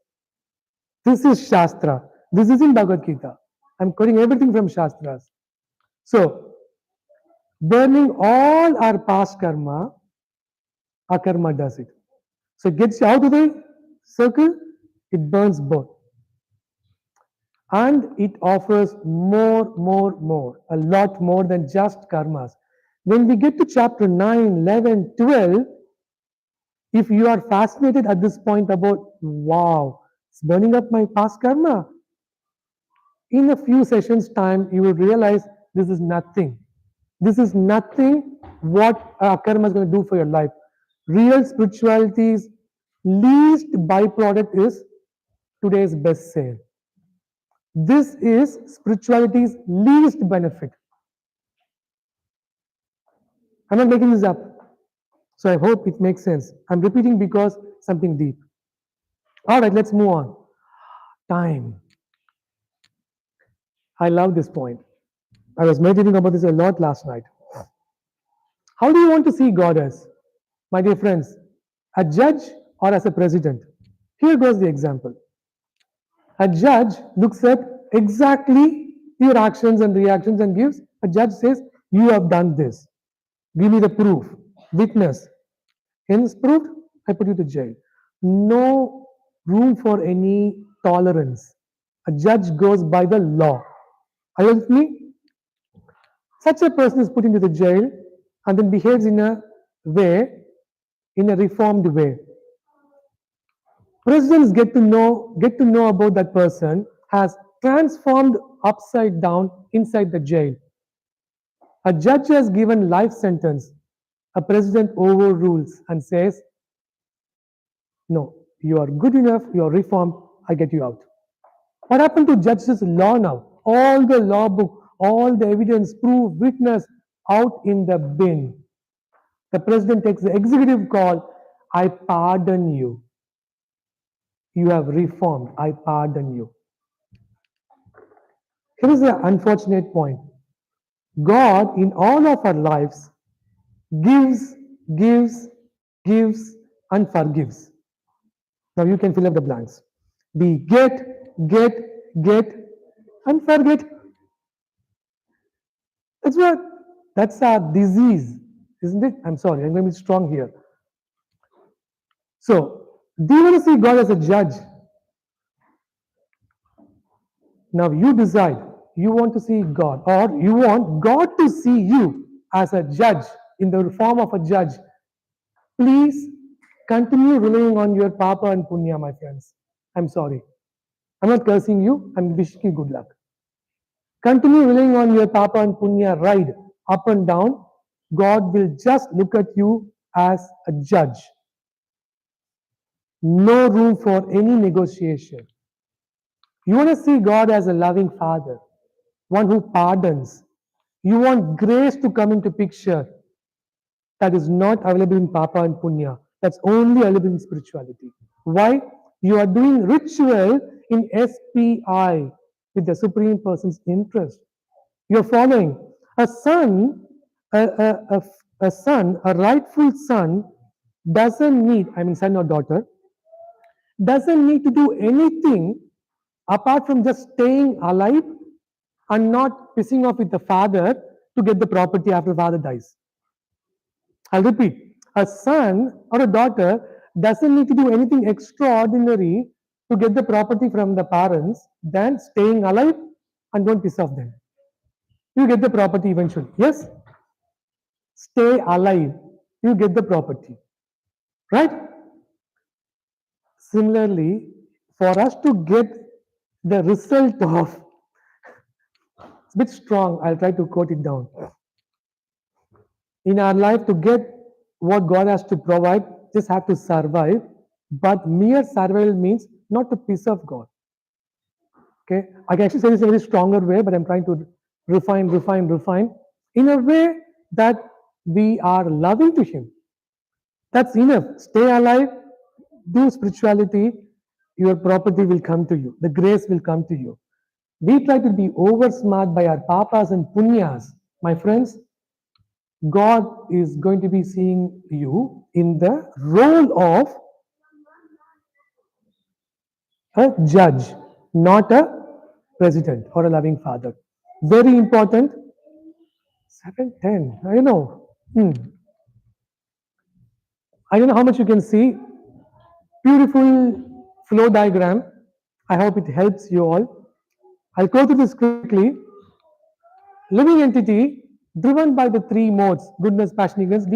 This is Shastra. This is in Bhagavad Gita. I'm quoting everything from Shastras. So, burning all our past karma, akarma does it. So, it gets you out of the circle, it burns both. And it offers more, a lot more than just karmas. When we get to chapter 9, 11, 12, if you are fascinated at this point about, wow, it's burning up my past karma, in a few sessions' time, you will realize this is nothing. This is nothing what karma is going to do for your life. Real spirituality's least byproduct is today's best sale. This is spirituality's least benefit. I'm not making this up. So I hope it makes sense. I'm repeating because something deep. All right, let's move on. Time. I love this point. I was meditating about this a lot last night. How do you want to see God as? My dear friends, a judge or as a president? Here goes the example. A judge looks at exactly your actions and reactions and gives, a judge says, you have done this. Give me the proof. Witness. Hence proved, I put you to jail. No room for any tolerance. A judge goes by the law. Are you with me? Such a person is put into the jail and then behaves in a way, in a reformed way. Presidents get to know about that person has transformed upside down inside the jail. A judge has given life sentence. A president overrules and says, no, you are good enough, you are reformed, I get you out. What happened to judges' law now? All the law book, all the evidence, proof, witness out in the bin. The president takes the executive call, I pardon you. You have reformed, I pardon you. Here is the unfortunate point. God, in all of our lives, gives, gives, gives, and forgives. Now you can fill up the blanks. We get, and forget. That's what, that's our disease, isn't it? I'm sorry, I'm going to be strong here. So, do you want to see God as a judge? Now you decide, you want to see God, or you want God to see you as a judge, in the form of a judge. Please continue relying on your Papa and Punya, my friends. I'm sorry. I'm not cursing you, I'm wishing you good luck. Continue relying on your Papa and Punya ride up and down. God will just look at you as a judge. No room for any negotiation. You want to see God as a loving Father, one who pardons. You want grace to come into picture. That is not available in Papa and Punya. That's only available in spirituality. Why? You are doing ritual in SPI with the Supreme Person's interest. You're following. A son A son, a rightful son, doesn't need, I mean, son or daughter, doesn't need to do anything apart from just staying alive and not pissing off with the father to get the property after the father dies. I'll repeat. A son or a daughter doesn't need to do anything extraordinary to get the property from the parents than staying alive and don't piss off them. You get the property eventually. Yes? Stay alive. You get the property. Right? Similarly, for us to get the result of, it's a bit strong, I'll try to quote it down. In our life, to get what God has to provide, just have to survive. But mere survival means not to piss off God. Okay, I can actually say this in a very stronger way, but I'm trying to refine in a way that we are loving to Him. That's enough. Stay alive, do spirituality, your property will come to you. The grace will come to you. We try to be over smart by our papas and punyas. My friends, God is going to be seeing you in the role of a judge, not a president or a loving father. Very important. 7:10. I know. I don't know how much you can see. Beautiful flow diagram. I hope it helps you all. I'll go through this quickly. Living entity driven by the three modes, goodness, passion, ignorance,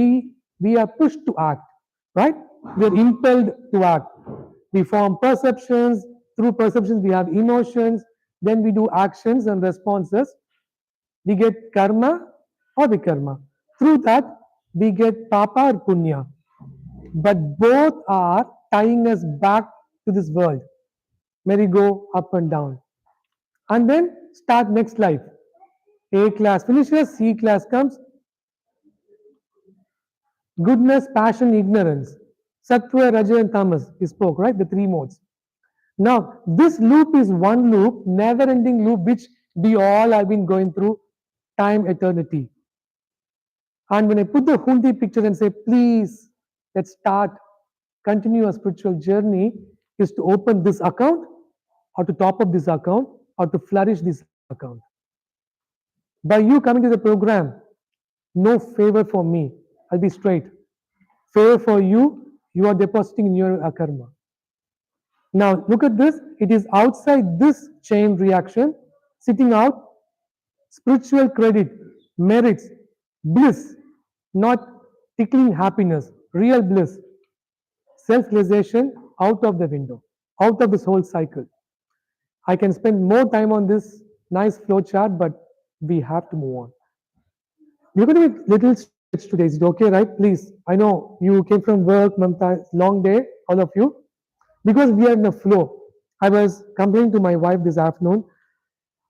we are pushed to act, right? We are impelled to act. We form perceptions. Through perceptions, we have emotions. Then we do actions and responses. We get karma or vikarma. Through that, we get papa or punya. But both are tying us back to this world. Merry-go up and down. And then start next life. A class finishes, C class comes. Goodness, passion, ignorance. Sattva, Raja, and Tamas. We spoke, right? The three modes. Now, this loop is one loop, never ending loop, which we all have been going through time, eternity. And when I put the Hundi picture and say, please, let's start, continue a spiritual journey, is to open this account, or to top up this account, or to flourish this account. By you coming to the program, no favor for me. I'll be straight. Favor for you, you are depositing in your karma. Now, look at this. It is outside this chain reaction, sitting out, spiritual credit, merits, bliss, not tickling happiness, real bliss, self-realization out of the window, out of this whole cycle. I can spend more time on this nice flow chart, but we have to move on. We're going to make little stretch today. Is it okay, right? Please. I know you came from work, Mamta, long day, all of you. Because we are in a flow. I was complaining to my wife this afternoon.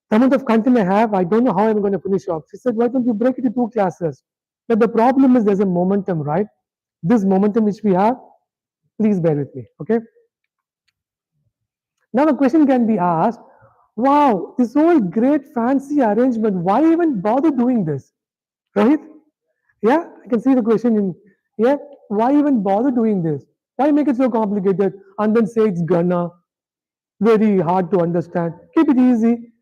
The amount of content I have, I don't know how I'm going to finish off. She said, why don't you break it into 2 classes? But the problem is there's a momentum, right? This momentum which we have, please bear with me, okay? Now a question can be asked, wow, this whole great fancy arrangement, why even bother doing this? Right? Yeah, I can see the question in, yeah, why even bother doing this? Why make it so complicated and then say it's gonna, very hard to understand? Keep it easy.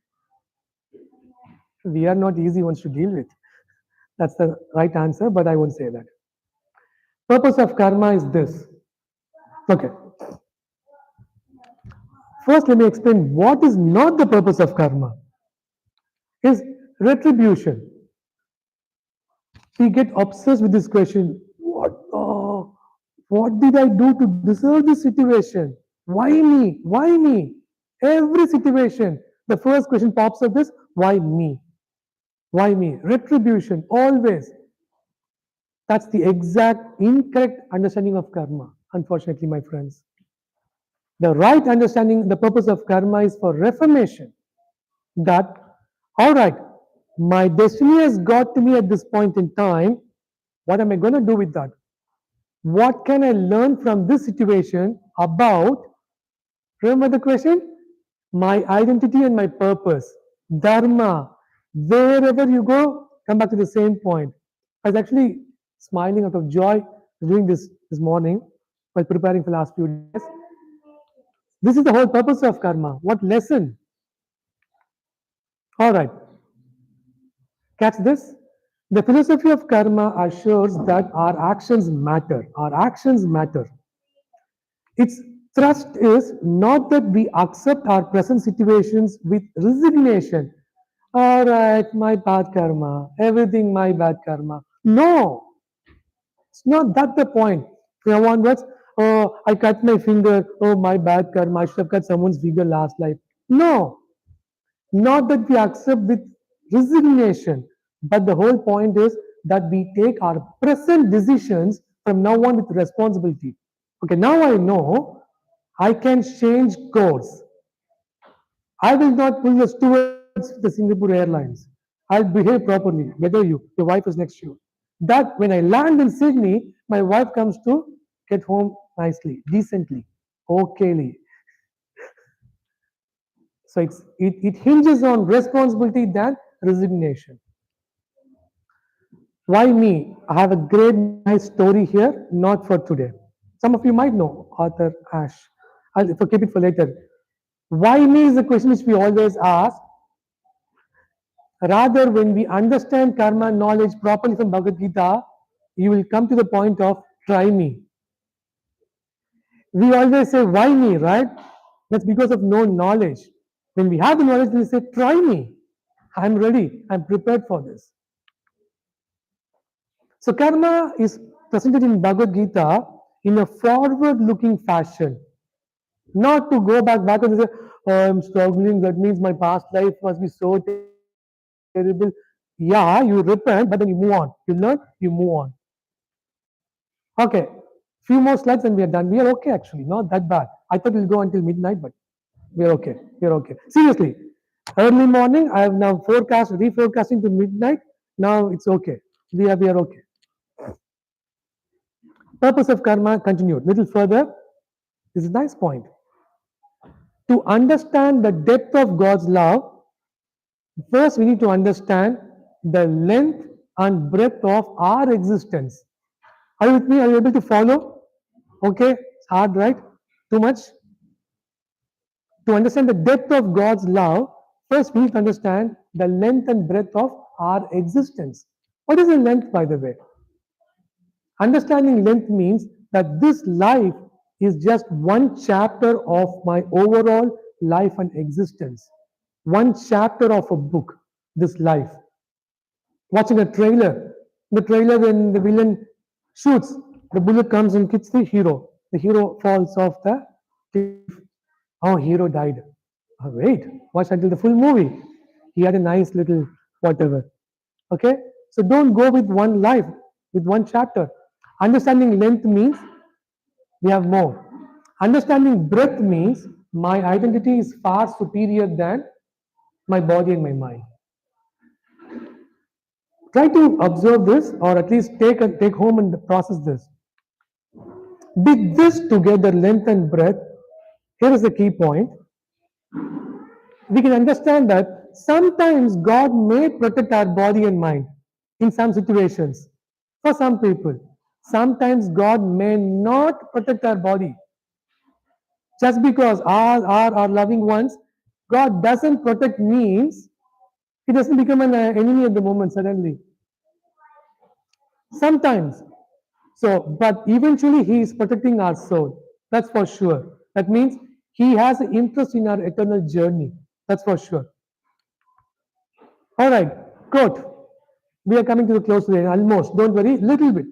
We are not easy ones to deal with. That's the right answer, but I won't say that. Purpose of karma is this. Okay. First, let me explain what is not the purpose of karma. Is retribution. We get obsessed with this question. What did I do to deserve this situation? Why me? Why me? Every situation, the first question pops up is, why me? Why me? Retribution, always. That's the exact incorrect understanding of karma, unfortunately, my friends. The right understanding, the purpose of karma is for reformation. That, all right, my destiny has got to me at this point in time. What am I going to do with that? What can I learn from this situation about, remember the question? My identity and my purpose. Dharma. Wherever you go, come back to the same point. I was actually smiling out of joy doing this morning while preparing for the last few days. This is the whole purpose of karma. What lesson? All right, catch this. The philosophy of karma assures that our actions matter. Our actions matter. Its thrust is not that we accept our present situations with resignation. All right, my bad karma, everything my bad karma. No, it's not that the point. From now onwards, oh, I cut my finger, oh, my bad karma, I should have cut someone's finger last life. No, not that we accept with resignation, but the whole point is that we take our present decisions from now on with responsibility. Okay, now I know I can change course. I will not pull us towards the Singapore Airlines. I'll behave properly, whether your wife is next to you. That when I land in Sydney, my wife comes to get home nicely, decently, okayly. So it hinges on responsibility than resignation. Why me? I have a great nice story here, not for today. Some of you might know Arthur Ashe. I'll keep it for later. Why me is the question which we always ask. Rather, when we understand karma knowledge properly from Bhagavad Gita, you will come to the point of try me. We always say, why me, right? That's because of no knowledge. When we have the knowledge, we say, try me. I'm ready. I'm prepared for this. So, karma is presented in Bhagavad Gita in a forward looking fashion. Not to go back and say, oh, I'm struggling. That means my past life must be so terrible. Yeah, you repent, but then you move on. You learn, you move on. Okay, few more slides and we are done. We are okay actually, not that bad. I thought we'll go until midnight, but we are okay. We are okay. Seriously, early morning, I have now reforecasting to midnight. Now it's okay. We are okay. Purpose of karma continued. Little further, this is a nice point. To understand the depth of God's love, first we need to understand the length and breadth of our existence. Are you with me? Are you able to follow? Okay, it's hard, right? Too much? To understand the depth of God's love, first we need to understand the length and breadth of our existence. What is the length, by the way? Understanding length means that this life is just one chapter of my overall life and existence. One chapter of a book, this life. Watching a trailer. The trailer, when the villain shoots, the bullet comes and hits the hero. The hero falls off the cliff. Oh, hero died. Oh, wait, watch until the full movie. He had a nice little whatever. Okay? So don't go with one life, with one chapter. Understanding length means we have more. Understanding breadth means my identity is far superior than my body and my mind. Try to observe this or at least take home and process this. With this together, length and breadth, here is the key point. We can understand that sometimes God may protect our body and mind in some situations. For some people, sometimes God may not protect our body. Just because our loving ones, God doesn't protect means He doesn't become an enemy at the moment suddenly. Sometimes. So, but eventually He is protecting our soul. That's for sure. That means He has an interest in our eternal journey. That's for sure. All right, quote. We are coming to the close today, almost. Don't worry, little bit.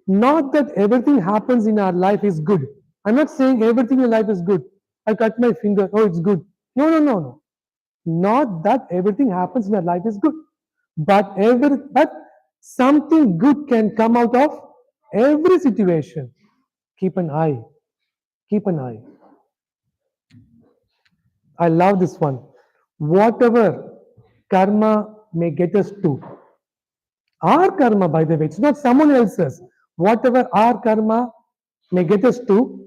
Not that everything happens in our life is good. I'm not saying everything in life is good. I cut my finger, oh, it's good. No, no, no, no. Not that everything happens in our life is good. But something good can come out of every situation. Keep an eye. Keep an eye. I love this one. Whatever karma may get us to, our karma, by the way, it's not someone else's. Whatever our karma may get us to,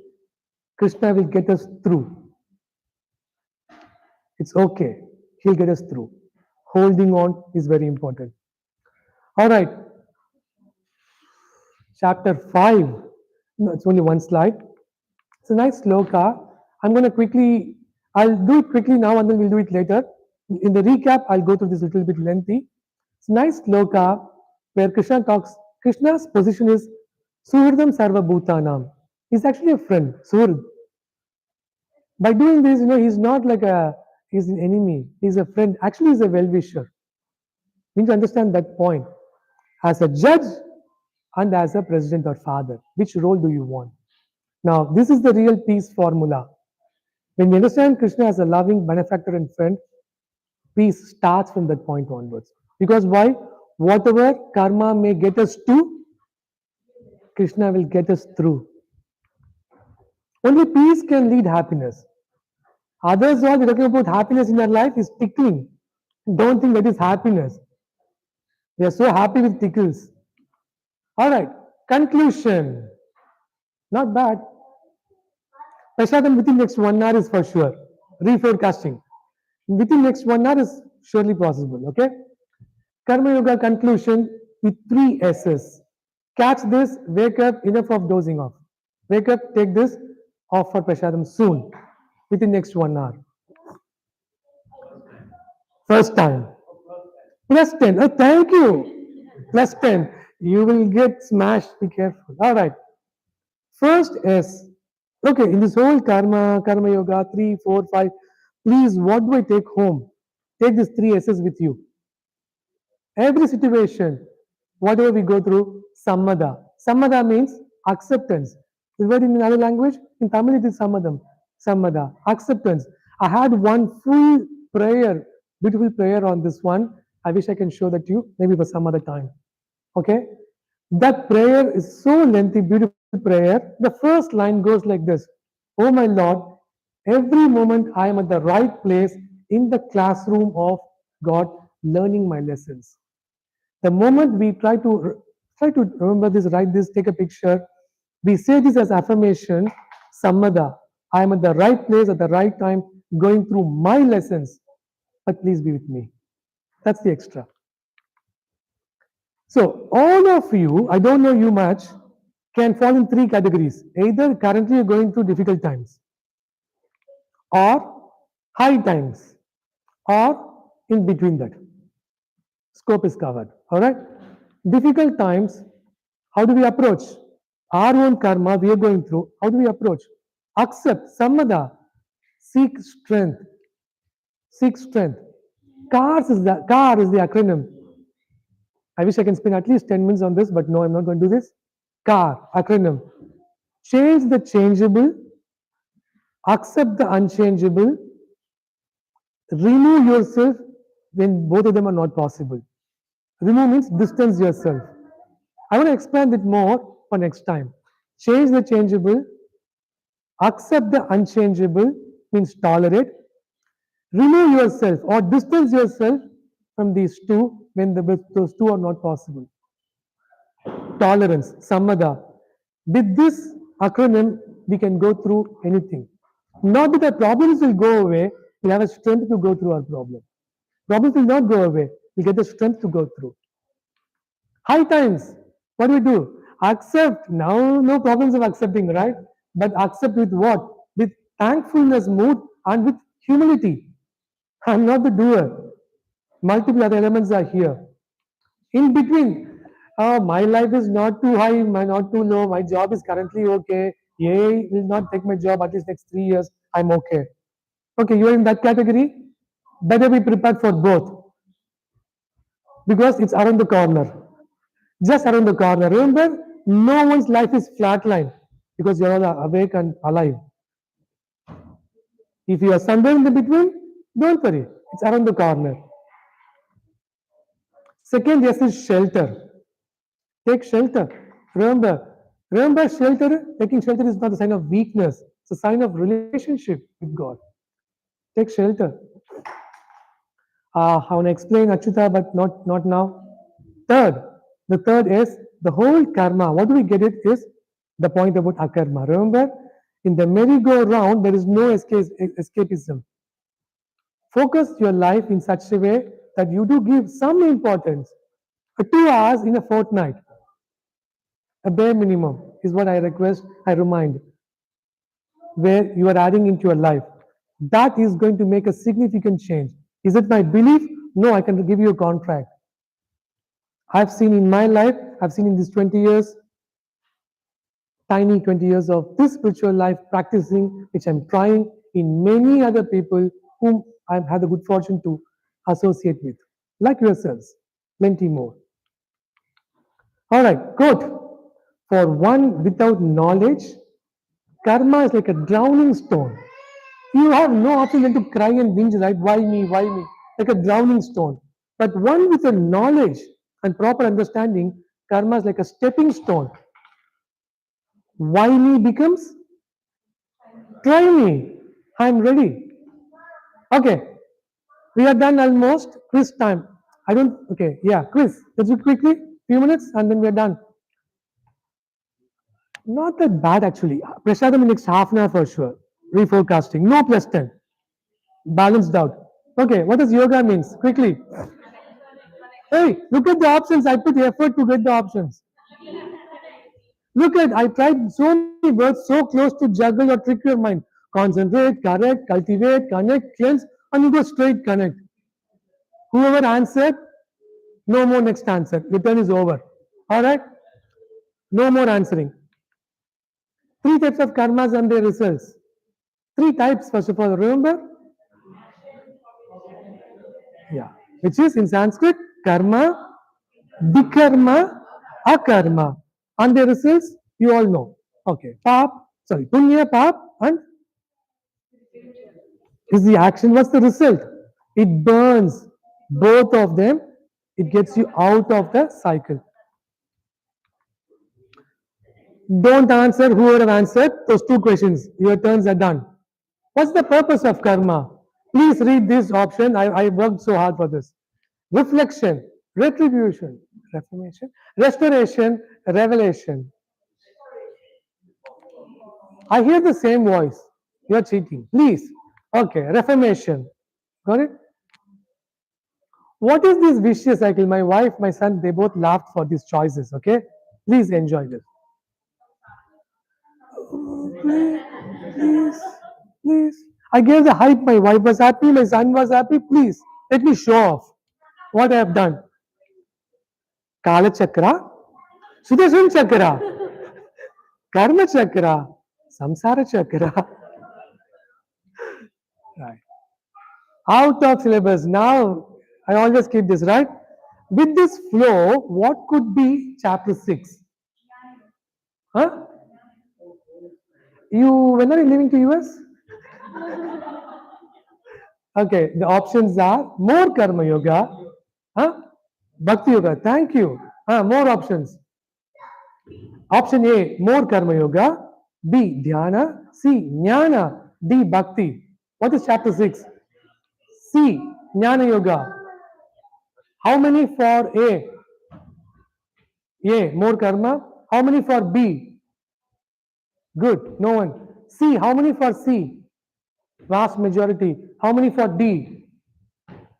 Krishna will get us through. It's okay. He'll get us through. Holding on is very important. All right, chapter 5. No, it's only one slide. It's a nice sloka. I'm going to quickly, I'll do it quickly now and then we'll do it later. In the recap, I'll go through this a little bit lengthy. It's a nice sloka where Krishna talks, Krishna's position is Suhridam Sarva Bhutanam. He's actually a friend, Suhrid. By doing this, he's not like he's an enemy. He's a friend. Actually, he's a well-wisher. You need to understand that point. As a judge and as a president or father, which role do you want? Now, this is the real peace formula. When we understand Krishna as a loving benefactor and friend, peace starts from that point onwards. Because why? Whatever karma may get us to, Krishna will get us through. Only peace can lead happiness. Others all talking about happiness in their life is tickling. Don't think that is happiness. We are so happy with tickles. All right, conclusion. Not bad. Prashadam within next 1 hour is for sure. Reforecasting. Within next 1 hour is surely possible. Okay. Karma Yoga conclusion with 3 S's. Catch this, wake up, enough of dozing off. Wake up, take this, off for Prashadam soon, within next 1 hour. First time. Plus 10. Oh, thank you. Plus 10. You will get smashed. Be careful. All right. First S. Okay, in this whole karma yoga, 3, 4, 5. Please, what do I take home? Take these 3 S's with you. Every situation, whatever we go through, sammada. Sammada means acceptance. The word in another language, in Tamil it is sammadam. Sammada, acceptance. I had one full prayer, beautiful prayer on this one. I wish I can show that to you, maybe for some other time. Okay? That prayer is so lengthy, beautiful prayer. The first line goes like this: Oh my Lord, every moment I am at the right place in the classroom of God, learning my lessons. The moment we try to remember this, write this, take a picture, we say this as affirmation, sammada. I am at the right place at the right time, going through my lessons. But please be with me. That's the extra. So all of you, I don't know you much, can fall in 3 categories. Either currently you're going through difficult times, or high times, or in between that. Scope is covered. All right. Difficult times, how do we approach? Our own karma we are going through. How do we approach? Accept, sammada, seek strength. Seek strength. Car is the acronym. I wish I can spend at least 10 minutes on this, but no, I'm not going to do this. CAR, acronym. Change the changeable, accept the unchangeable, remove yourself when both of them are not possible. Remove means distance yourself. I want to expand it more for next time. Change the changeable, accept the unchangeable means tolerate, remove yourself or distance yourself from these two when those two are not possible. Tolerance, sammada. With this acronym, we can go through anything. Not that our problems will go away, we have a strength to go through our problem. Problems will not go away, we get the strength to go through. High times, what do we do? Accept. Now, no problems of accepting, right? But accept with what? With thankfulness mood and with humility. I'm not the doer. Multiple other elements are here. In between, my life is not too high, not too low. My job is currently okay. AI will not take my job at least next 3 years. I'm okay. Okay, you are in that category. Better be prepared for both because it's around the corner. Just around the corner. Remember, no one's life is flatline because you're all awake and alive. If you are somewhere in the between, don't worry. It's around the corner. Second, yes, is shelter. Take shelter. Remember, taking shelter is not a sign of weakness. It's a sign of relationship with God. Take shelter. I want to explain Achyuta, but not now. The third is the whole karma. What do we get it is the point about akarma. Remember, in the merry-go-round, there is no escapism. Focus your life in such a way that you do give some importance 2 hours in a fortnight, a bare minimum is what I request, I remind, where you are adding into your life. That is going to make a significant change. Is it my belief? No, I can give you a contract. I've seen in my life, I've seen in these 20 years, tiny 20 years of this spiritual life practicing, which I'm trying in many other people whom I've had the good fortune to associate with, like yourselves, plenty more. All right, quote. For one without knowledge, karma is like a drowning stone. You have no option than to cry and whinge, right? Why me? Why me? Like a drowning stone. But one with a knowledge and proper understanding, karma is like a stepping stone. Why me becomes try me. I'm ready. Okay, we are done almost. Quiz time. I don't. Okay, yeah, quiz. Let's do it quickly. Few minutes and then we're done. Not that bad actually. Prashadam in next half an hour for sure. Reforecasting. No plus 10. Balanced out. Okay, what does yoga means? Quickly. Hey, look at the options. I put effort to get the options. Look at, I tried so many words so close to juggle or trick your mind. Concentrate, correct, cultivate, connect, cleanse, and you go straight connect. Whoever answered, no more next answer. Your turn is over. All right? No more answering. Three types of karmas and their results. Three types, first of all, remember? Yeah. Which is in Sanskrit, karma, vikarma, akarma. And their results, you all know. Okay. Pap, sorry, punya, pap, and is the action. What's the result? It burns both of them. It gets you out of the cycle. Don't answer whoever answered those two questions. Your turns are done. What's the purpose of karma? Please read this option. I worked so hard for this. Reflection, retribution, reformation, restoration, revelation. I hear the same voice. You're cheating. Please. Okay, reformation. Got it? What is this vicious cycle? My wife, my son, they both laughed for these choices. Okay? Please enjoy this. Please, please, please. I gave the hype. My wife was happy. My son was happy. Please, let me show off what I have done. Kala Chakra, Sudarshan Chakra, Karma Chakra, Samsara Chakra. Right. Out of syllabus. Now, I always keep this, right? With this flow, what could be chapter 6? Huh? When are you leaving to US? Okay, the options are more Karma Yoga, huh? Bhakti Yoga. Thank you. More options. Option A, more Karma Yoga. B, Dhyana. C, Jnana. D, Bhakti. What is chapter 6? C, Jnana Yoga. How many for A? A, more karma. How many for B? Good, no one. C, how many for C? Vast majority. How many for D?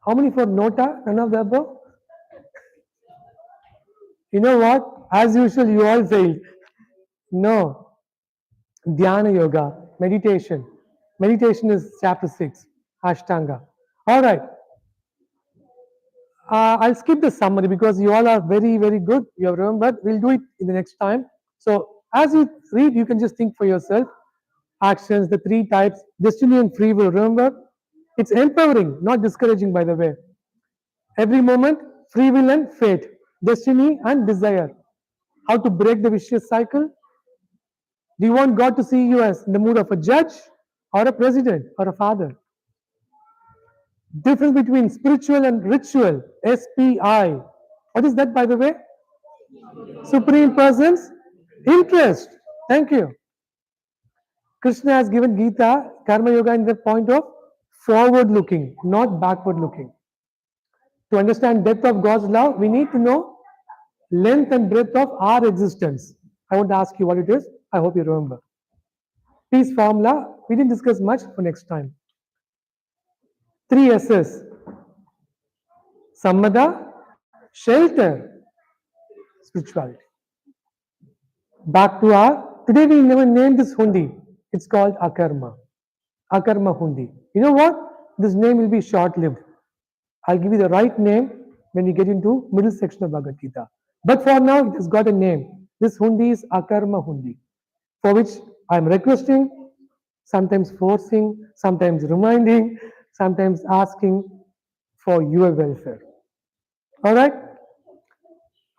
How many for Nota? None of the above? You know what? As usual, you all failed. No. Dhyana Yoga, meditation. Meditation is chapter 6, Ashtanga. All right. I'll skip the summary because you all are very, very good. You have remembered. We'll do it in the next time. So, as you read, you can just think for yourself. Actions, the three types, destiny and free will. Remember, it's empowering, not discouraging, by the way. Every moment, free will and fate, destiny and desire. How to break the vicious cycle? Do you want God to see you as in the mood of a judge or a president or a father? Difference between spiritual and ritual, SPI. What is that, by the way? Supreme Person's interest. Thank you. Krishna has given Gita, Karma Yoga in the point of forward looking, not backward looking. To understand depth of God's love, we need to know length and breadth of our existence. I want to ask you what it is. I hope you remember. Peace formula, we didn't discuss much for next time. 3 S's. Sammada, shelter, spirituality. Back to our, today we never named this hundi. It's called Akarma. Akarma hundi. You know what? This name will be short-lived. I'll give you the right name when we get into middle section of Bhagavad Gita. But for now, it has got a name. This hundi is Akarma hundi, for which I'm requesting, sometimes forcing, sometimes reminding, sometimes asking for your welfare. All right?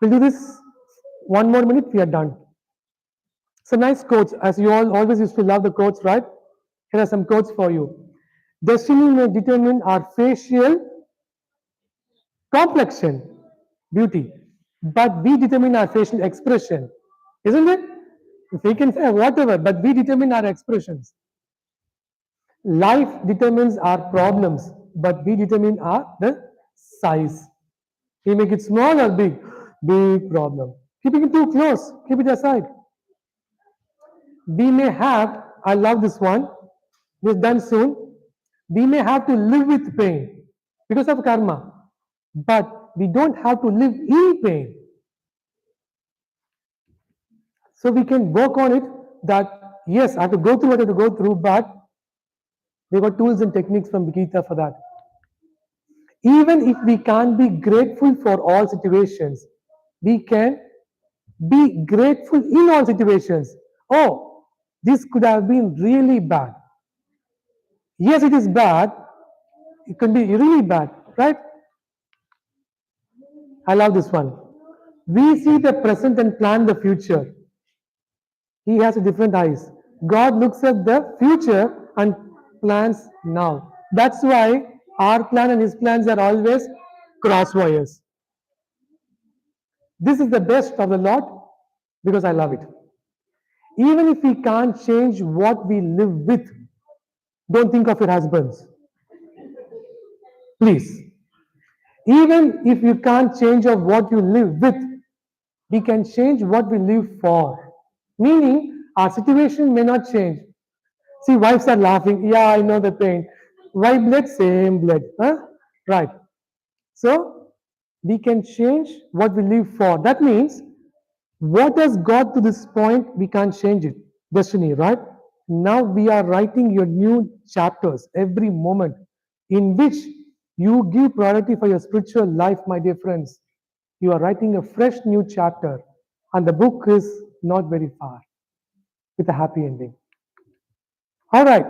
We'll do this one more minute, we are done. So nice quotes, as you all always used to love the quotes, right? Here are some quotes for you. Destiny may determine our facial complexion, beauty, but we determine our facial expression, isn't it? If we can say whatever, but we determine our expressions. Life determines our problems, but we determine the size. We make it small or big, big problem. Keeping it too close, keep it aside. We may have, I love this one, we're done soon. We may have to live with pain because of karma, but we don't have to live in pain. So we can work on it that, yes, I have to go through what I have to go through, but we got tools and techniques from Gita for that. Even if we can't be grateful for all situations, we can be grateful in all situations. Oh, this could have been really bad. Yes, it is bad. It can be really bad, right? I love this one. We see the present and plan the future. He has a different eyes. God looks at the future and plans now. That's why our plan and his plans are always crosswires. This is the best of the Lord because I love it. Even if we can't change what we live with, don't think of your husbands. Please. Even if you can't change of what you live with, we can change what we live for. Meaning, our situation may not change. See, wives are laughing. Yeah, I know the pain. White blood, same blood. Huh? Right. So, we can change what we live for. That means, what has got to this point, we can't change it. Destiny, right? Now we are writing your new chapters every moment in which you give priority for your spiritual life, my dear friends. You are writing a fresh new chapter, and the book is not very far with a happy ending. All right,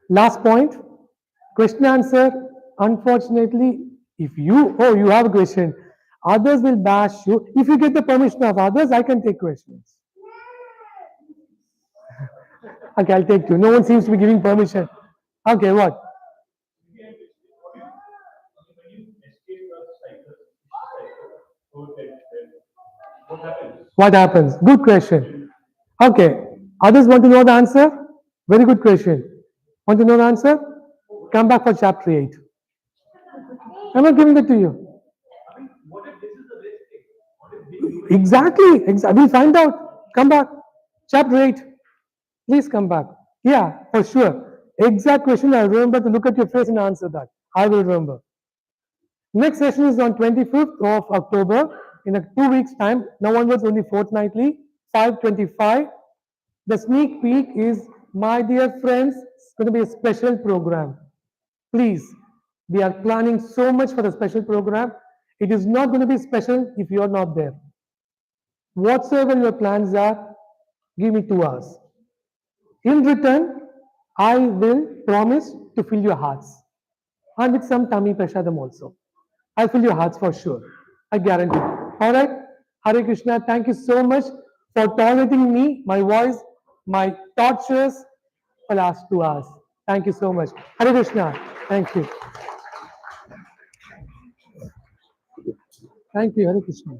last point, question answer. Unfortunately, if you, oh, you have a question, others will bash you. If you get the permission of others, I can take questions. Okay, I'll take two. No one seems to be giving permission. Okay, what? What happens? Good question. Okay, others want to know the answer? Very good question. Want to know the answer? Come back for chapter 8. I'm not giving it to you. Exactly. We'll find out. Come back. Chapter 8. Please come back. Yeah, for sure. Exact question. I remember to look at your face and answer that. I will remember. Next session is on 25th of October in a 2 weeks time. Now onwards only fortnightly, 5:25. The sneak peek is, my dear friends, it's going to be a special program. Please, we are planning so much for the special program. It is not going to be special if you are not there. Whatsoever your plans are, give me 2 hours. In return, I will promise to fill your hearts. And with some tummy prashadam also. I'll fill your hearts for sure. I guarantee. All right. Hare Krishna, thank you so much for tolerating me, my voice, my tortures for last 2 hours. Thank you so much. Hare Krishna. Thank you. Thank you, Hare Krishna.